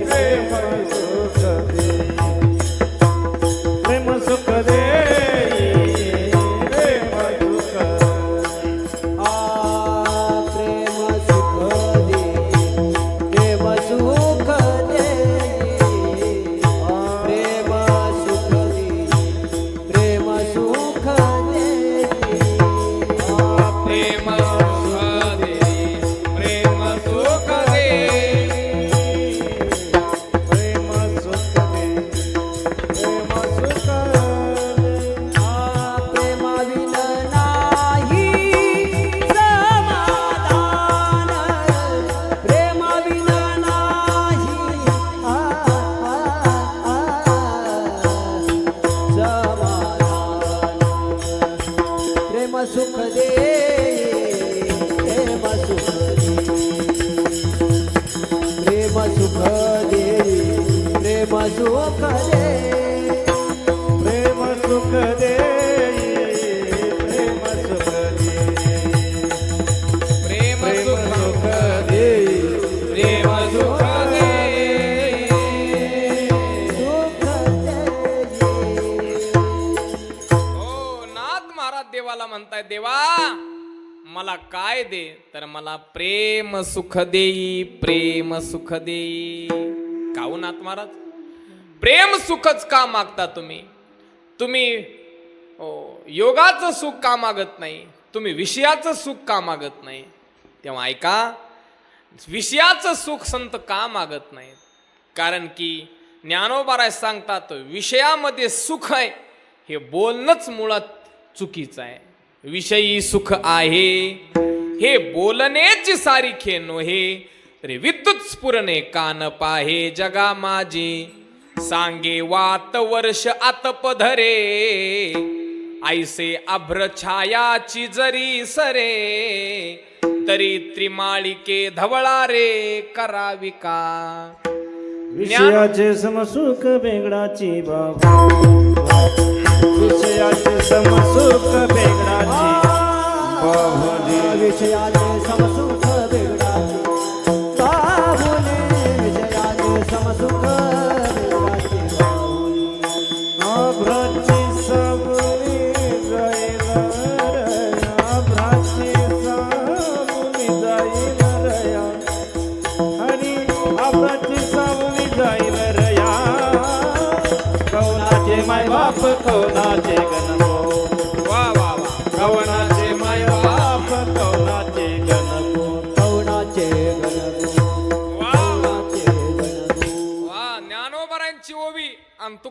प्रेम सुख देई, प्रेम सुख देई, प्रेम सुख देई, प्रेम सुख सुख दे, प्रेम सुख दे, प्रेम सुख दे, प्रेम सुख दे, प्रेम सुख दे, प्रेम सुख दे, प्रेम सुख दे, प्रेम सुख दे, सुख दे. हो, नाथ महाराज देवाला म्हणताय, देवा मला काय दे, तर मला प्रेम सुख देई, प्रेम सुख देई. काहून नाथ महाराज प्रेम सुखच का मागता तुम्ही? तुम्ही योगाचं सुख का मागत नाही? तुम्ही विषयाचं सुख का मागत नाही? तेव्हा ऐका, विषयाचं सुख संत का मागत नाही? कारण की ज्ञानोबा सांगतात, विषयामध्ये सुख आहे हे बोलणंच मुळात चुकीचं आहे. विषयी सुख आहे हे बोलण्याची सारीखे नोहे, रे विद्युत स्फुरणे कान पाहे जगा माझे, सांगे वात वर्ष आतपधरे, ऐसे अभ्र छायाची जरी सरे, तरी त्रिमाळिके धवळा रे करावी का. विषयाचे समसुख वेगळाची बाबा, विषयाचे समसुख वेगळाची बाहुली, विषयाचे समसुख वेगळाची बाहुली, विषयाचे समसुख वेगळाची बाहुली. अभ्राची सावली जाईल रया, अभ्राची सावली जाईल रया, हरी अभ्राची सावली जाईल रया, कौनाचे माय बाप कौनाचे गणगो, वा वा वा. कौनाचे माय बाप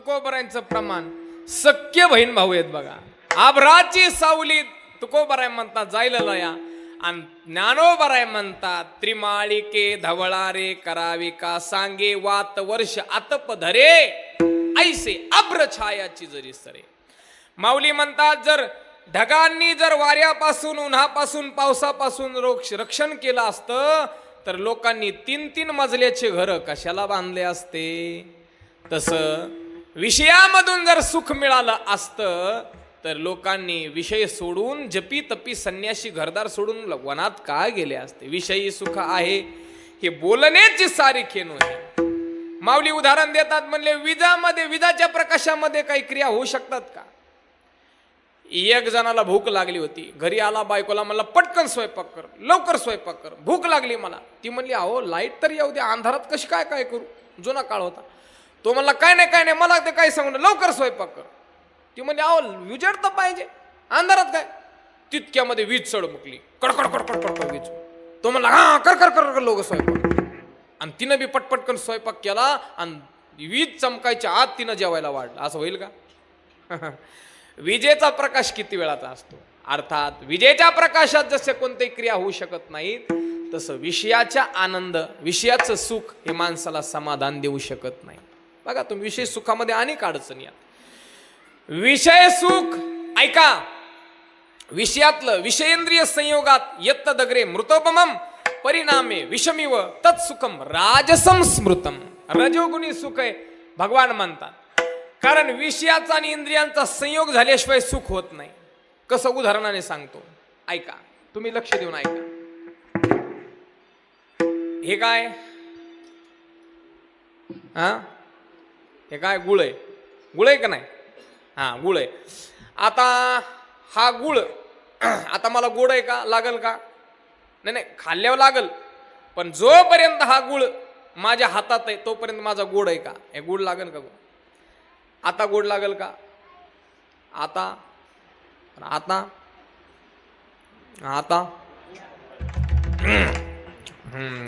तुकोबरायांचं प्रमाण सख्य बहीण भाऊ आहेत बघा. आभराची सावली तुकोबराय म्हणतात जायला लया, आणि ज्ञानोबराय म्हणतात त्रिमाळिके धवळारे करावी का सांगे वात वर्ष आतप धरे ऐसे अभ्र छायाची जरी सरे. माऊली म्हणतात जर ढगांनी जर वाऱ्यापासून उन्हापासून पावसापासून रक्षण केलं असतं तर लोकांनी 3-3 मजल्याचे घर कशाला बांधले असते. तसं विषयामधून जर सुख मिळालं असतं तर लोकांनी विषय सोडून जपी तपी संन्याशी घरदार सोडून वनात का गेले असते. विषयी सुख आहे हे बोलण्याची सारी खेणू आहे. माऊली उदाहरण देतात म्हणले विजाच्या प्रकाशामध्ये काही क्रिया होऊ शकतात का. एक जणाला भूक लागली होती, घरी आला, बायकोला म्हणला पटकन स्वयंपाक कर, लवकर स्वयंपाक कर, भूक लागली मला. ती म्हणली अहो लाईट तर येऊ दे, अंधारात कशी काय काय करू. जुना काळ होता. तो म्हणला काय नाही मला ते काय सांगू, लवकर स्वयंपाक कर. ती म्हणली अहो विजड तर पाहिजे, अंधारात काय. तितक्यामध्ये वीज चढमुकली, कडकड कडकड कडकड वीज. तो म्हणला हा कर कर कर लोक स्वयंपाक. आणि तिनं बी पटपटकन स्वयंपाक केला आणि वीज चमकायच्या आत तिनं जेवायला वाढलं. असं होईल का. विजेचा प्रकाश किती वेळाचा असतो. अर्थात विजेच्या प्रकाशात जसे कोणती क्रिया होऊ शकत नाहीत तसं विषयाचा आनंद, विषयाचं सुख हे माणसाला समाधान देऊ शकत नाही. बघा तुम्ही विषय सुखामध्ये अनेक अडचणी आहेत. विषय सुख ऐका, विषयातलं विषयेंद्रिय संयोगात यत्त दगरे मृतोपमम परिणामे विषमिव तत्सुखम राजसम स्मृतम. रजोगुणी सुख आहे भगवान म्हणतात, कारण विषयाचा आणि इंद्रियांचा संयोग झाल्याशिवाय सुख होत नाही. कसं उदाहरणाने सांगतो ऐका, तुम्ही लक्ष देऊन ऐका. हे काय हे काय गुळ आहे, गुळ आहे का नाही. हा गुळ आहे. आता हा गुळ आता मला गोड आहे का, लागल का. नाही खाल्ल्यावर लागल, पण जोपर्यंत हा गुळ माझ्या हातात आहे तोपर्यंत माझा गोड आहे का. हे गुळ लागल का. आता गोड लागल का. आता आता आता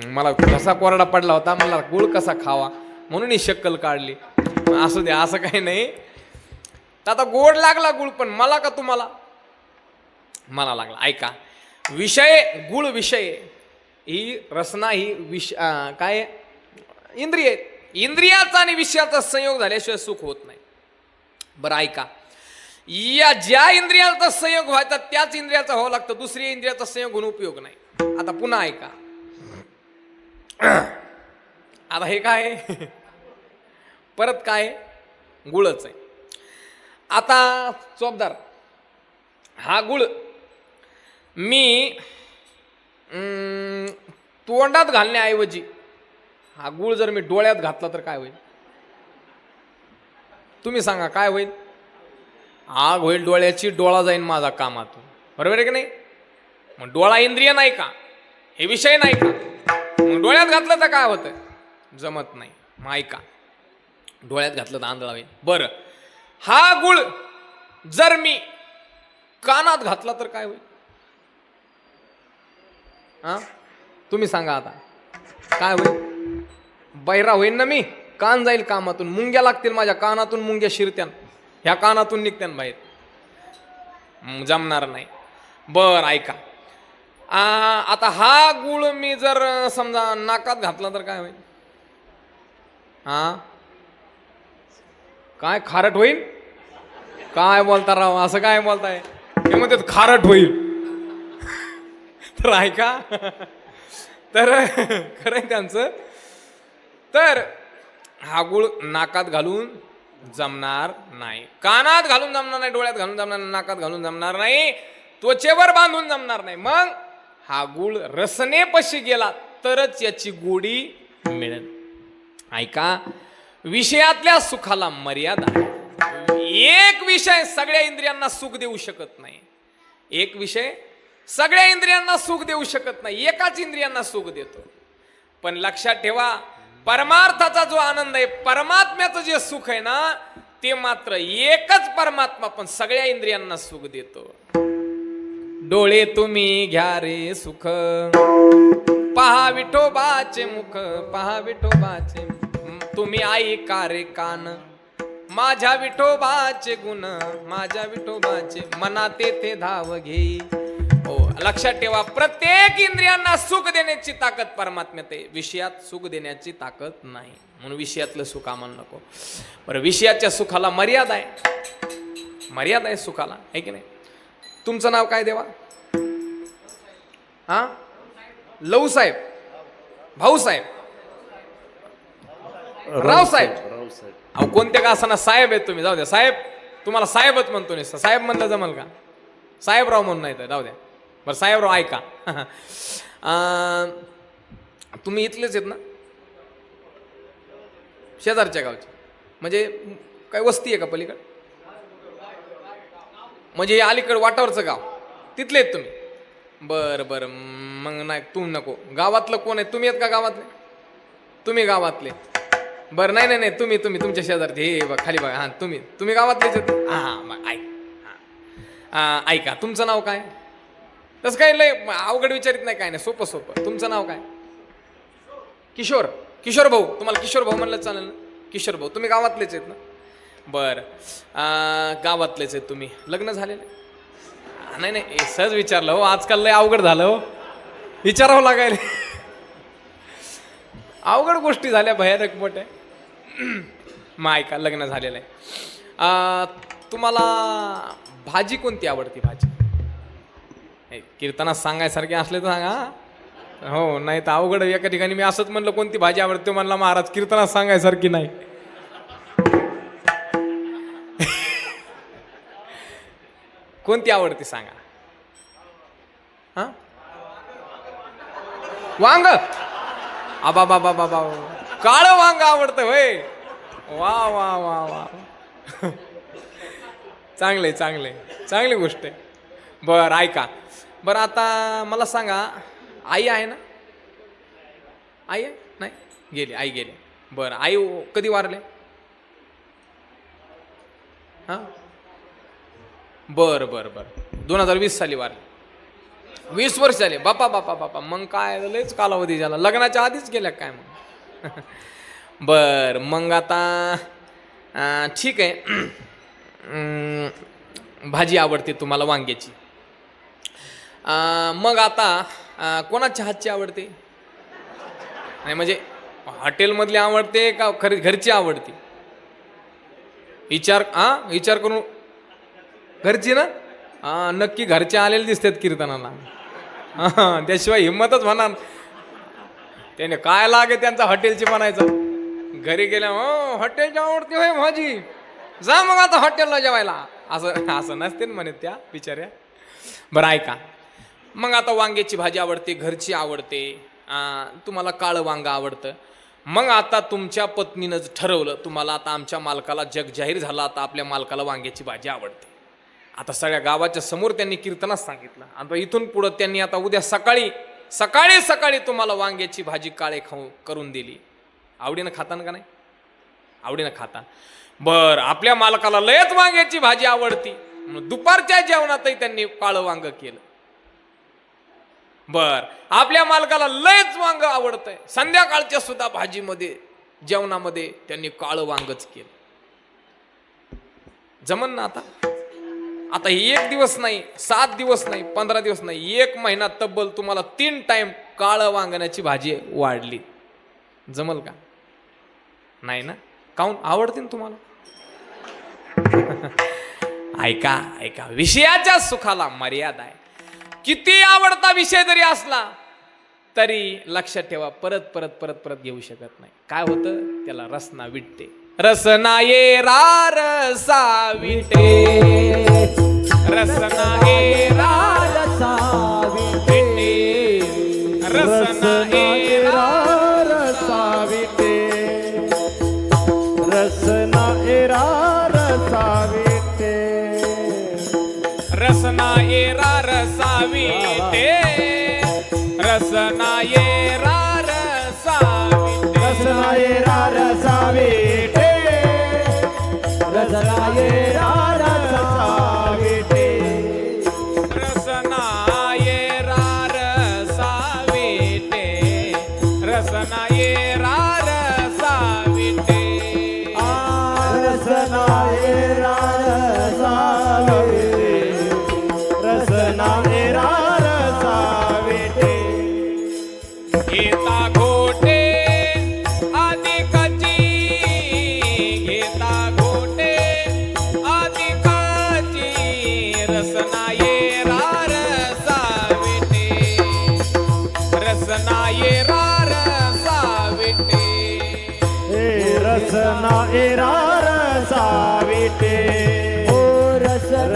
मला कसा कोरडा पडला होता, मला गुळ कसा खावा म्हणून ही शक्कल काढली. असू द्या, असं काही नाही. आता गोड लागला गुळ, पण मला का तुम्हाला. मला लागला. ऐका, विषय गुळ विषय ही रसना ही काय इंद्रिय, इंद्रियाचा आणि विषयाचा संयोग झाल्याशिवाय सुख होत नाही. बरं ऐका, या ज्या इंद्रियाचा संयोग व्हायचा त्याच इंद्रियाचा व्हावं लागतं, दुसऱ्या इंद्रियाचा संयोग होऊन उपयोग नाही. आता पुन्हा ऐका. आता हे काय परत काय गुळच आहे. आता चोपदार हा गुळ मी तोंडात घालण्याऐवजी हा गुळ जर मी डोळ्यात घातला तर काय होईल. तुम्ही सांगा काय होईल. आग होईल डोळ्याची, डोळा जाईन माझा कामातून. बरोबर आहे की नाही. मग डोळा इंद्रिय नाही का, हे विषय नाही का. मग डोळ्यात घातलं तर काय होतं, जमत नाही. मग ऐका, डोळ्यात घातलं तर आंधळा होईल. बरं, हा गुळ जर मी कानात घातला तर काय होईल. हा तुम्ही सांगा आता काय होईल. बैरा होईल ना मी, कान जाईल कामातून, मुंग्या लागतील माझ्या कानातून, मुंग्या शिरत्यान, ह्या कानातून निघत्यान बाहेर, जमणार नाही. बर ऐका, आता हा गुळ मी जर समजा नाकात घातला तर काय होईल. काय खारट होईल. काय बोलता राव, असं काय बोलताय. हे म्हणतात खारट होईल. तर ऐका, तर खरं त्यांचं. तर हा गुळ नाकात घालून जमणार नाही, कानात घालून जमणार नाही, डोळ्यात घालून जमणार नाही, नाकात घालून जमणार नाही, त्वचेवर बांधून जमणार नाही. मग हा गुळ रसनेपाशी गेला तरच याची गोडी मिळेल. ऐका, विषयातल्या सुखाला मर्यादा आहे. एक विषय सगळ्या इंद्रियांना सुख देऊ शकत नाही. एक विषय सगळ्या इंद्रियांना सुख देऊ शकत नाही, एकाच इंद्रियांना सुख देतो. पण लक्षात ठेवा, परमार्थाचा जो आनंद आहे, परमात्म्याचं जे सुख आहे ना, ते मात्र एकच परमात्मा पण सगळ्या इंद्रियांना सुख देतो. डोळे तुम्ही घ्या रे सुख, पहा विठोबाचे मुख, पहा विठोबाचे. तुम्ही ऐका रे कान, माझ्या विठोबाचे गुण, माझ्या विठोबाचे मना तेथे धाव घेई. हो, लक्षात ठेवा, प्रत्येक इंद्रियांना सुख देण्याची ताकद परमात्म्यात आहे, विषयात सुख देण्याची ताकद नाही. म्हणून विषयातलं सुख आम्हाला नको. बरं, विषयाच्या सुखाला मर्यादा आहे, मर्यादा आहे सुखाला, आहे की नाही? तुमचं नाव काय देवा? हा, लऊ साहेब, भाऊसाहेब, रावसाहेब. अहो कोणत्या का असताना साहेब आहेत तुम्ही, जाऊ द्या साहेब, तुम्हाला साहेबच म्हणतो नाही, साहेब म्हणलं जमल का? साहेबराव म्हणून नाही तर जाऊ द्या. बरं साहेबराव ऐका, तुम्ही इथलेच आहेत ना, शेजारच्या गावचे, म्हणजे काय वस्ती आहे का पलीकडे? म्हणजे अलीकडे वाटावरचं गाव, तिथले आहेत तुम्ही? बरं बरं, मग नाही तू नको. गावातलं कोण आहे? तुम्ही आहेत का गावातले? तुम्ही गावातले? बरं, नाही नाही नाही, तुम्ही तुम्ही तुमच्या शेजारचे, हे बघ खाली बघा, हां तुम्ही गावातलेच आहेत. हां मग ऐका, तुमचं नाव काय? तसं काही लय अवघड विचारित नाही, काय नाही, सोपं सोपं. तुमचं नाव काय? किशोर, किशोर भाऊ. तुम्हाला किशोर भाऊ म्हणलं चालेल ना? किशोर भाऊ, तुम्ही गावातलेच आहेत ना? बरं, गावातलेच आहेत तुम्ही. लग्न झालेलं? नाही नाही, सहज विचारलं हो, आजकाल लय अवघड झालं हो, विचारावं लागायला. अवघड गोष्टी झाल्या भयानक मोठ्या. मग ऐका, लग्न झालेलं आहे. तुम्हाला भाजी कोणती आवडती? भाजी कीर्तनात सांगायसारखे असले तर सांगा. हो, नाही तर अवघड. एका ठिकाणी मी असंच म्हणलं कोणती भाजी आवडते, म्हणला महाराज कीर्तनात सांगायसारखी नाही. कोणती आवडती सांगा? हा, वांग. आबा बाबा बाबा, काळं वांग आवडतं होय? वा वा वा वा, चांगले चांगले, चांगली गोष्ट आहे. बरं ऐका, बरं आता मला सांगा, आई आहे ना? आई आहे? नाही, गेली, आई गेली. बरं, आई कधी वारले? हां, बरं बरं बरं, 2020 साली वारले. 20 वर्ष झाले. बापा बापा बापा, मग काय लयच कालावधी झाला. लग्नाच्या आधीच गेल्या काय मग? बर, मग आता ठीक आहे. भाजी आवडते तुम्हाला वांग्याची. मग आता कोणाच्या हातची आवडते? नाही म्हणजे हॉटेलमधली आवडते का घरची आवडते? विचार करून. घरची ना? नक्की घरचे आलेले दिसतात कीर्तनाला. त्याशिवाय हिंमतच होणार. त्याने काय लागे त्यांचा हॉटेलची बनायचं. घरी गेल्या, हो हॉटेलची आवडते होय भाजी, जा मग आता हॉटेलला जेवायला, असं असं नसते ना म्हणत त्या बिचाऱ्या. बरं ऐका, मग आता वांग्याची भाजी आवडते, घरची आवडते, तुम्हाला काळं वांग आवडतं. मग आता तुमच्या पत्नीनं ठरवलं, तुम्हाला आता आमच्या मालकाला जग जाहीर झाला, आता आपल्या मालकाला वांग्याची भाजी आवडते. आता सगळ्या गावाच्या समोर त्यांनी कीर्तनात सांगितलं. आता इथून पुढं त्यांनी आता उद्या सकाळी सकाळी सकाळी तुम्हाला वांग्याची भाजी काळे खाऊ करून दिली. आवडीनं खाता का नाही? आवडीनं खाता. बर, आपल्या मालकाला लयच वांग्याची भाजी आवडती, दुपारच्या जेवणातही त्यांनी काळं वांग केलं. बर, आपल्या मालकाला लयच वांग आवडतंय, संध्याकाळच्या सुद्धा भाजीमध्ये जेवणामध्ये त्यांनी काळं वांगच केलं. जमन ना आता? आता 1 दिवस नाही, 7 दिवस नाही, 15 दिवस नाही, 1 महिना तब्बल तुम्हाला 3 टाइम काळं वांगण्याची भाजी वाढली. जमल का? नाही ना? काऊन? आवडते ना तुम्हाला? ऐका ऐका, विषयाच्या सुखाला मर्यादा आहे. किती आवडता विषय जरी असला तरी लक्षात ठेवा, परत परत परत परत घेऊ शकत नाही. काय होतं? त्याला रसना विटते. रसना ये रा रसा विटे, रसना ये रा रसा विटे, रसना ये रा रसा विटे, रसना एरा रसा विटे, रसना ये रा रसा विटे, रसना ये रा रसा विटे, रसना एरा रसा विटे, रसना एरा रसा विटे, रसना ये रा रसा विटे, रसना ये रा रसा विटे, रसना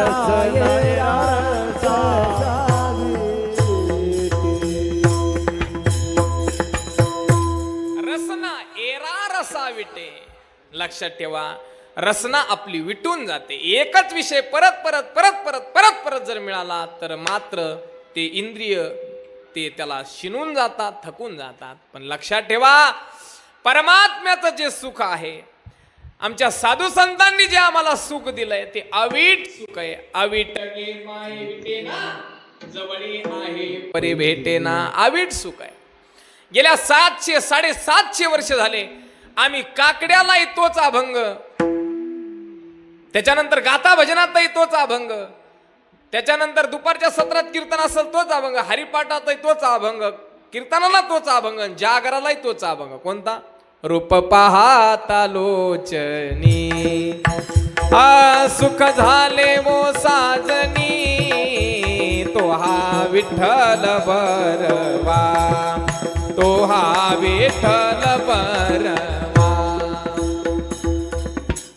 रसना एरा रसा विटे. लक्षात ठेवा, रसना आपली विटून जाते. एकच विषय परत परत परत परत परत परत जर मिळाला तर मात्र ते इंद्रिय ते त्याला शिनून जातात, थकून जातात. पण लक्षात ठेवा, परमात्म्याचं जे सुख आहे, आमच्या साधू संतांनी जे आम्हाला सुख दिलंय ते अवीट सुख आहे. अवीट माये विटेना, जवळी आहे परी भेटेना. अवीट सुख आहे. गेल्या 700-750 वर्ष झाले आम्ही काकड्यालाही तोच अभंग, त्याच्यानंतर गाथा भजनातही तोच अभंग, त्याच्यानंतर दुपारच्या सत्रात कीर्तन असेल तोच अभंग, हरिपाठातही तोच अभंग, कीर्तनाला तोच अभंग, जागरालाही तोच अभंग. कोणता? रूप पाहता लोचनी सुख झाले वो साजनी, तो हा विठ्ठल बरवा, तो हा विठ्ठल बरवा.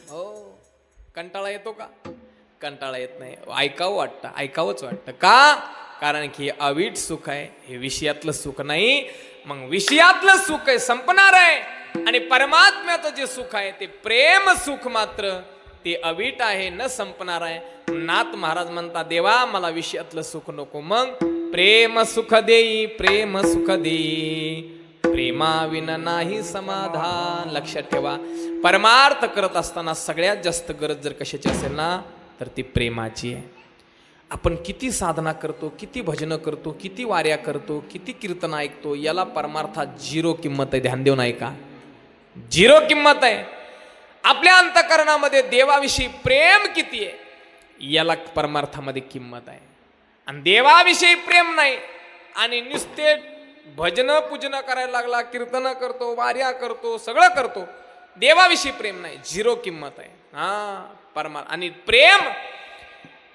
हो, कंटाळा येतो का? कंटाळा येत नाही. ऐकावं वाटतं, ऐकावंच वाटतं. का? कारण की अवीट सुख आहे, हे विषयातलं सुख नाही. मग विषयातलं सुख आहे संपणार आहे, आणि परमात्म्याचं जे सुख आहे ते प्रेम सुख मात्र ते अवीट आहे, न संपणार आहे. नाथ महाराज म्हणतात, देवा मला विषयातलं सुख नको, मग प्रेम सुख देई, प्रेम सुख देई, प्रेमाविन नाही समाधान. लक्षात ठेवा, परमार्थ करत असताना सगळ्यात जास्त गरज जर कशाची असेल ना तर ती प्रेमाची आहे. आपण किती साधना करतो, किती भजनं करतो, किती वाऱ्या करतो, किती कीर्तन ऐकतो, याला परमार्थात झिरो किंमत आहे. ध्यान देऊन ऐका, झिरो किंमत आहे. आपल्या अंतःकरणामध्ये देवाविषयी प्रेम किती आहे याला परमार्थामध्ये किंमत आहे. आणि देवाविषयी प्रेम नाही आणि नुसते भजन पूजन करायला लागला, कीर्तन करतो, वार्या करतो, सगळं करतो, देवाविषयी प्रेम नाही, झिरो किंमत आहे. आणि प्रेम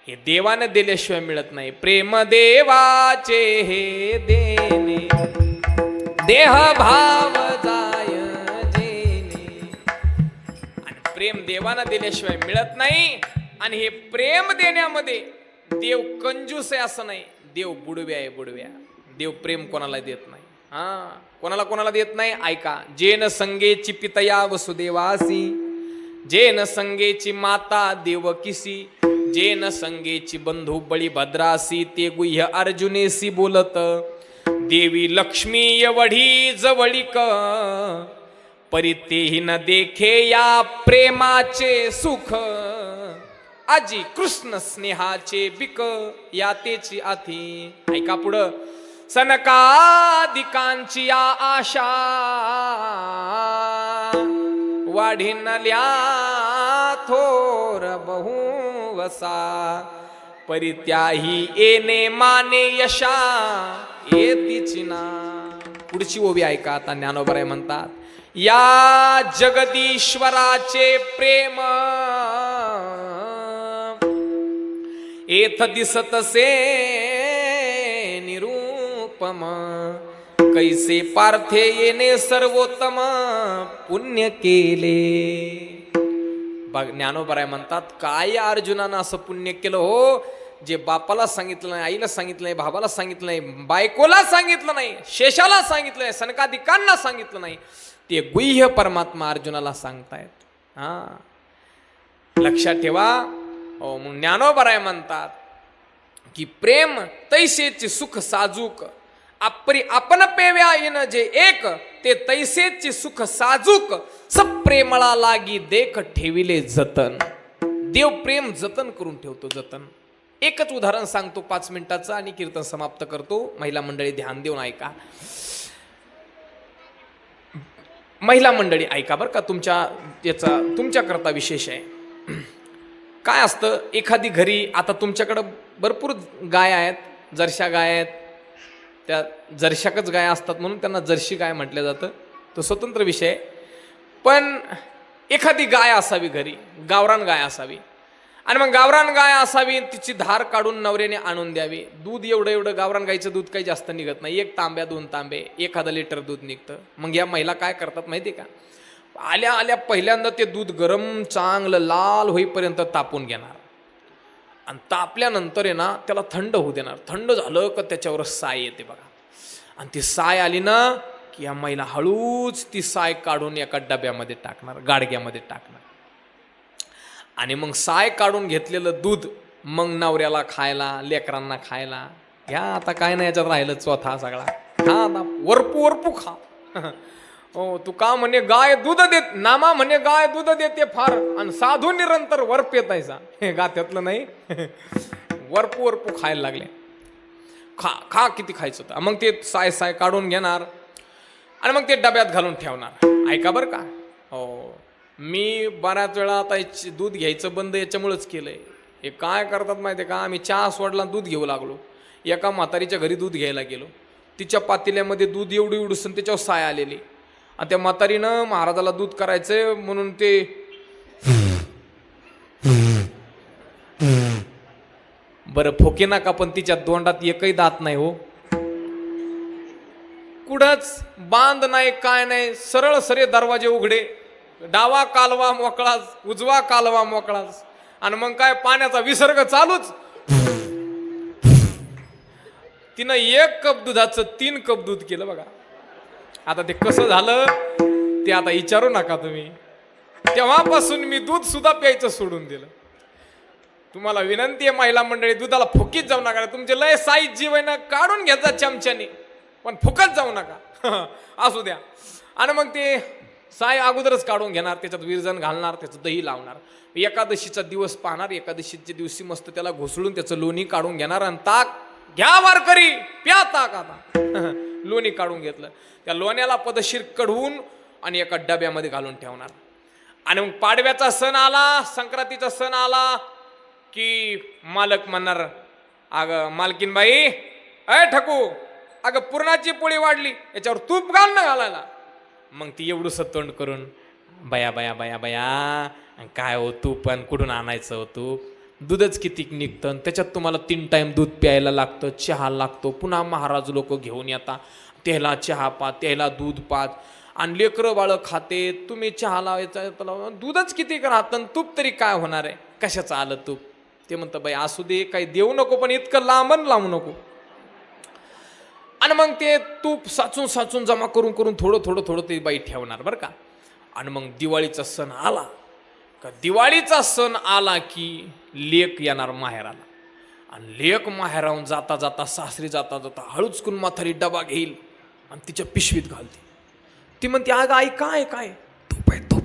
हे देवाने दिल्याशिवाय मिळत नाही. प्रेम देवाचे हे देणे, देह भाव जाय जेणे. आणि प्रेम देवाने दिल्याशिवाय मिळत नाही. आणि हे प्रेम देण्यामध्ये देव कंजूस आहे असं नाही, देव बुडव्या आहे, बुडव्या. देव प्रेम कोणाला देत नाही. कोणाला कोणाला देत नाही ऐका. जेन संगेची पितया वसुदेवासी, जेन संगेची माता देवकीसी, जेन संगेची बंधू बळीभद्रासी, ते गुह्य अर्जुनेसी बोलत. देवी लक्ष्मी एवढी जवळीक, परितेही न देखे या प्रेमाचे सुख. आजी कृष्ण स्नेहाचे बिक, यातेची आधी. ऐका पुढं. सनकादिकांची या आशा, वाढिनल्या थोर बहुवसा, परित्याही येणे माने यशा, येतीची ना. पुढची ओवी ऐका आता. ज्ञानोबराय म्हणतात, या जगदीश्वराचे प्रेम एथ दिसतसे निरूपम, कैसे पार्थे येणे सर्वोत्तम पुण्य केले. ज्ञानोबराय म्हणतात, काय अर्जुनानं असं पुण्य केलं हो, जे बापाला सांगितलं नाही, आईला सांगितलं नाही, भावाला सांगितलं नाही, बायकोला सांगितलं नाही, शेषाला सांगितलं नाही, सनकादिकांना सांगितलं नाही, ते गुह्य परमात्मा अर्जुनाला सांगतायत. लक्षात ठेवा. हो, मग ज्ञानोबराय म्हणतात की प्रेम तैसेचे सुख साजूक, आपण पेव्या येणं जे एक, ते तैसेचे सुख साजूक, सप्रेमळा लागी देख ठेविले जतन. देव प्रेम जतन करून ठेवतो, जतन. एकच उदाहरण सांगतो 5 मिनिटाचं आणि कीर्तन समाप्त करतो. महिला मंडळी ध्यान देऊन ऐका. महिला मंडळी ऐका बरं का, तुमच्याकरता विशेष आहे. काय असतं, एखादी घरी, आता तुमच्याकडं भरपूर गाय आहेत, जर्शा गाय आहेत, त्या जर्शाकच गाय असतात म्हणून त्यांना जर्शी गाय म्हटलं जातं, तो स्वतंत्र विषय. पण एखादी गाय असावी घरी, गावरान गाय असावी, आणि मग गावरान गाय असावी, तिची धार काढून नवऱ्याने आणून द्यावी. दूध एवढं गावरान गायचं दूध काही जास्त निघत नाही, 1 तांब्या 2 तांबे 1 लिटर दूध निघतं. मग या महिला काय करतात माहिती का, आल्या पहिल्यांदा ते दूध गरम चांगलं लाल होईपर्यंत तापून घेणार, आणि तापल्यानंतर आहे ना त्याला थंड होऊ देणार. थंड झालं का त्याच्यावर साय येते बघा. आणि ती साय आली ना की या महिला हळूच ती साय काढून एका डब्यामध्ये टाकणार, गाडग्यामध्ये टाकणार. आणि मग साय काढून घेतलेलं दूध मग नवऱ्याला खायला, लेकरांना खायला. घ्या आता काय नाही याच्यात राहिलं चौथा सगळा. हा आता वरपू वरपू खा. हो तू का म्हणे गाय दूध देत, नामा म्हणे गाय दूध देते फार आणि साधू निरंतर वरप येतायचा. हे गात्यातलं नाही. वरपू वरपू खायला लागले. खा खा किती खायचं होतं. मग ते साय साय काढून घेणार आणि मग ते डब्यात घालून ठेवणार. ऐका बरं का, हो मी बऱ्याच वेळा आता दूध घ्यायचं बंद याच्यामुळेच केलंय. हे काय करतात माहिती आहे का, आम्ही चहा सोडला दूध घेऊ लागलो. एका म्हातारीच्या घरी दूध घ्यायला गेलो. तिच्या पातेल्यामध्ये दूध एवढी एवढून त्याच्यावर साय आलेली. आणि त्या म्हातारीनं महाराजाला दूध करायचंय म्हणून ते बरं फोके नाका, पण तिच्या तोंडात एकही दात नाही हो. कुठंच बांध नाही काय नाही, सरळ सरे दरवाजे उघडे. डावा कालवा मोकळाच, उजवा कालवा मोकळाच. आणि मग काय पाण्याचा विसर्ग चालूच. तिनं 1 कप दुधाचं 3 कप दूध केलं बघा. आता ते कसं झालं ते आता विचारू नका तुम्ही. तेव्हापासून मी दूध सुद्धा प्यायचं सोडून दिलं. तुम्हाला विनंती आहे महिला मंडळी, दुधाला फुकीत जाऊ नका. तुमचे लय साईज जीव आहे ना, काढून घ्यायचा चमच्याने, पण फुकत जाऊ नका. असू द्या. आणि मग ते साय अगोदरच काढून घेणार, त्याच्यात विरजण घालणार, त्याचं दही लावणार. एकादशीचा दिवस पाहणार. एकादशीच्या दिवशी मस्त त्याला घुसळून त्याचं लोणी काढून घेणार. आणि ताक घ्या वारकरी, प्या ताक आता. लोणी काढून घेतलं, त्या लोण्याला पदशीर कढवून आणि एका डब्यामध्ये घालून ठेवणार. आणि मग पाडव्याचा सण आला, संक्रांतीचा सण आला की मालक म्हणणार, अगं मालकीनबाई, अय ठकू, अगं पुरणाची पोळी वाढली, याच्यावर तूप घाल ना घालायला. मग ती एवढंसं तोंड करून, बया बया बया बया काय हो तूप, आणि कुठून आणायचं हो तूप, दूधच किती निघतं, त्याच्यात तुम्हाला 3 टाइम दूध प्यायला लागतं, चहा लागतो, पुन्हा महाराज लोक घेऊन येतात, त्याला चहा पात, त्याला दूध पात, आणि लेकरं बाळं खाते, तुम्ही चहा लावायचा, दूधच किती राहतं, तूप तरी काय होणार आहे, कशाचं आलं तूप. ते म्हणतं बाई असू दे, काही देऊ नको, पण इतकं लांबन लावू नको. आणि मग ते तूप साचून साचून जमा करून करून थोडं थोडं थोडं ते बाई ठेवणार बरं का. आणि मग दिवाळीचा सण आला का, दिवाळीचा सण आला की लेक येणार माहेराला. आणि लेक माहेराहून जाता जाता, सासरी जाता जाता हळूच करून म्हातारी डबा घेईल आणि तिच्या पिशवीत घालते. ती म्हणते अगं आई काय काय, तूप आहे तूप.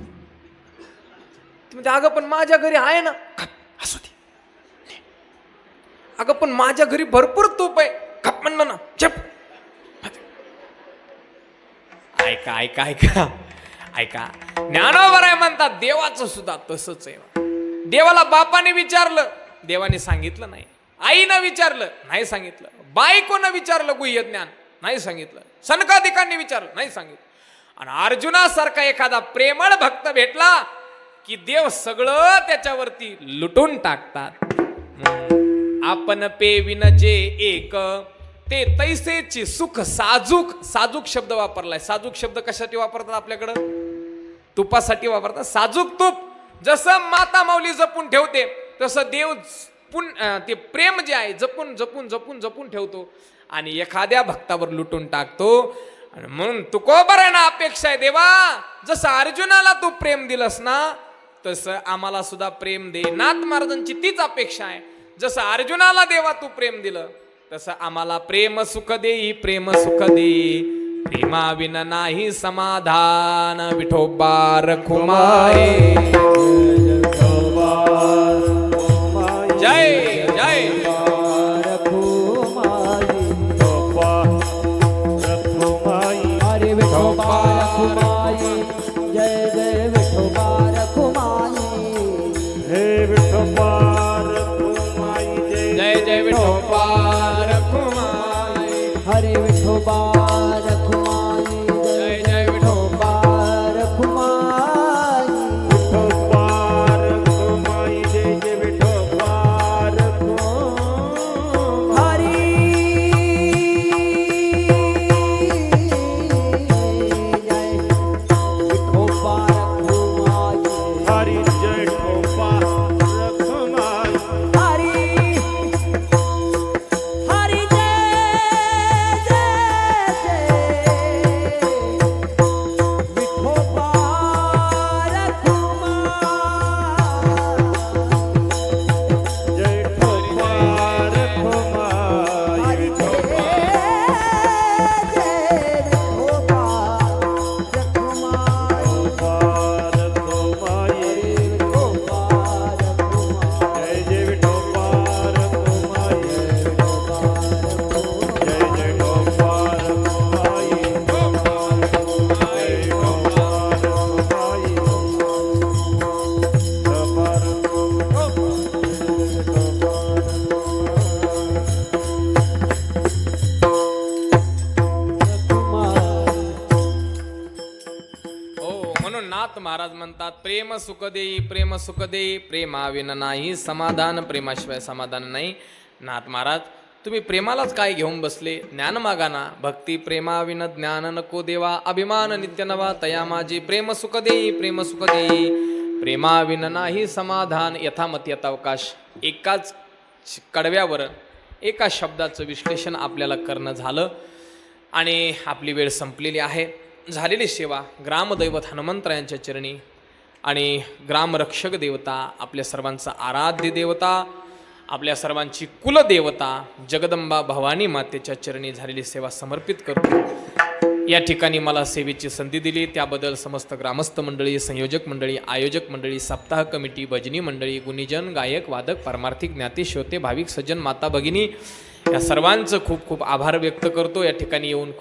ती म्हणते अगं पण माझ्या घरी आहे ना, असू दे. अगं पण माझ्या घरी भरपूर तूप आहे, खप म्हणलं ना, चप. ऐका ऐका ऐका ऐका, ज्ञानोबराय म्हणतात देवाचं सुद्धा तसंच आहे. देवाला बापाने विचारलं, देवाने सांगितलं नाही. आईनं विचारलं, नाही सांगितलं. बायकोनं विचारलं गुह्य ज्ञान, नाही सांगितलं. सनकादिकांनी विचारलं, नाही सांगितलं. आणि अर्जुनासारखा एखादा प्रेमळ भक्त भेटला की देव सगळं त्याच्यावरती लुटून टाकतात. आपण पेविन जे एक ते तैसेची सुख साजूक. साजूक शब्द वापरलाय. साजूक शब्द कशासाठी वापरतात आपल्याकडं, तुपासाठी वापरतात. साजूक तूप जसं माता माऊली जपून ठेवते, तसं देव ते प्रेम जे आहे जपून जपून जपून जपून ठेवतो आणि एखाद्या भक्तावर लुटून टाकतो. आणि म्हणून तुकोबरांना अपेक्षा आहे, देवा जसं अर्जुनाला तू प्रेम दिलंस ना, तसं आम्हाला सुद्धा प्रेम दे. नाथ महाराजांची तीच अपेक्षा आहे, जसं अर्जुनाला देवा तू प्रेम दिलं तसं आम्हाला प्रेम सुख देई, प्रेम सुख दे. प्रेमा विना नाही समाधान, विठोबा रखुमाई. जय जय अरे विठोबा रखुमाई, जय जय विठोबा रखुमाई. हे विठोबा रखुमाई, जय जय विठोबा रखुमाई. हरे विठोबा रखुमाई, जय जय विठोबा रखुमाई. विठोबा रखुमाई, जय जय विठोबा रखुमाई. हरी जय विठोबा रखुमाई. हरी जय विठोबा रखुमाई. हरी महाराज म्हणतात, प्रेम सुख देई, प्रेम सुख देई, प्रेमाविन नाही समाधान, प्रेमाशिवाय समाधान नाही. नाथ महाराज, तुम्ही प्रेमालाच काय घेऊन बसले? ज्ञान मागा ना. भक्ती प्रेमाविन ज्ञान नको देवा, अभिमान नित्य नवा तया माझी. प्रेम सुख देई, प्रेम सुख देई, प्रेमाविन नाही समाधान. यथामती यथावकाश. एकाच कडव्यावर एका शब्दाचं विश्लेषण आपल्याला करणं झालं आणि आपली वेळ संपलेली आहे. झालेली सेवा ग्रामदैवत हनुमंतरायांच्या चरणी आणि ग्रामरक्षक देवता, आपल्या सर्वांचा आराध्य देवता, आपल्या सर्वांची कुलदेवता जगदंबा भवानी मातेच्या चरणी झालेली सेवा समर्पित करतो. या ठिकाणी मला सेवेची संधी दिली त्याबद्दल समस्त ग्रामस्थ मंडळी, संयोजक मंडळी, आयोजक मंडळी, सप्ताह कमिटी, भजनी मंडळी, गुणीजन, गायक, वादक, पारमार्थिक ज्ञाती, श्रोते, भाविक सज्जन, माता भगिनी, या सर्वांचं खूप खूप आभार व्यक्त करतो. या ठिकाणी येऊन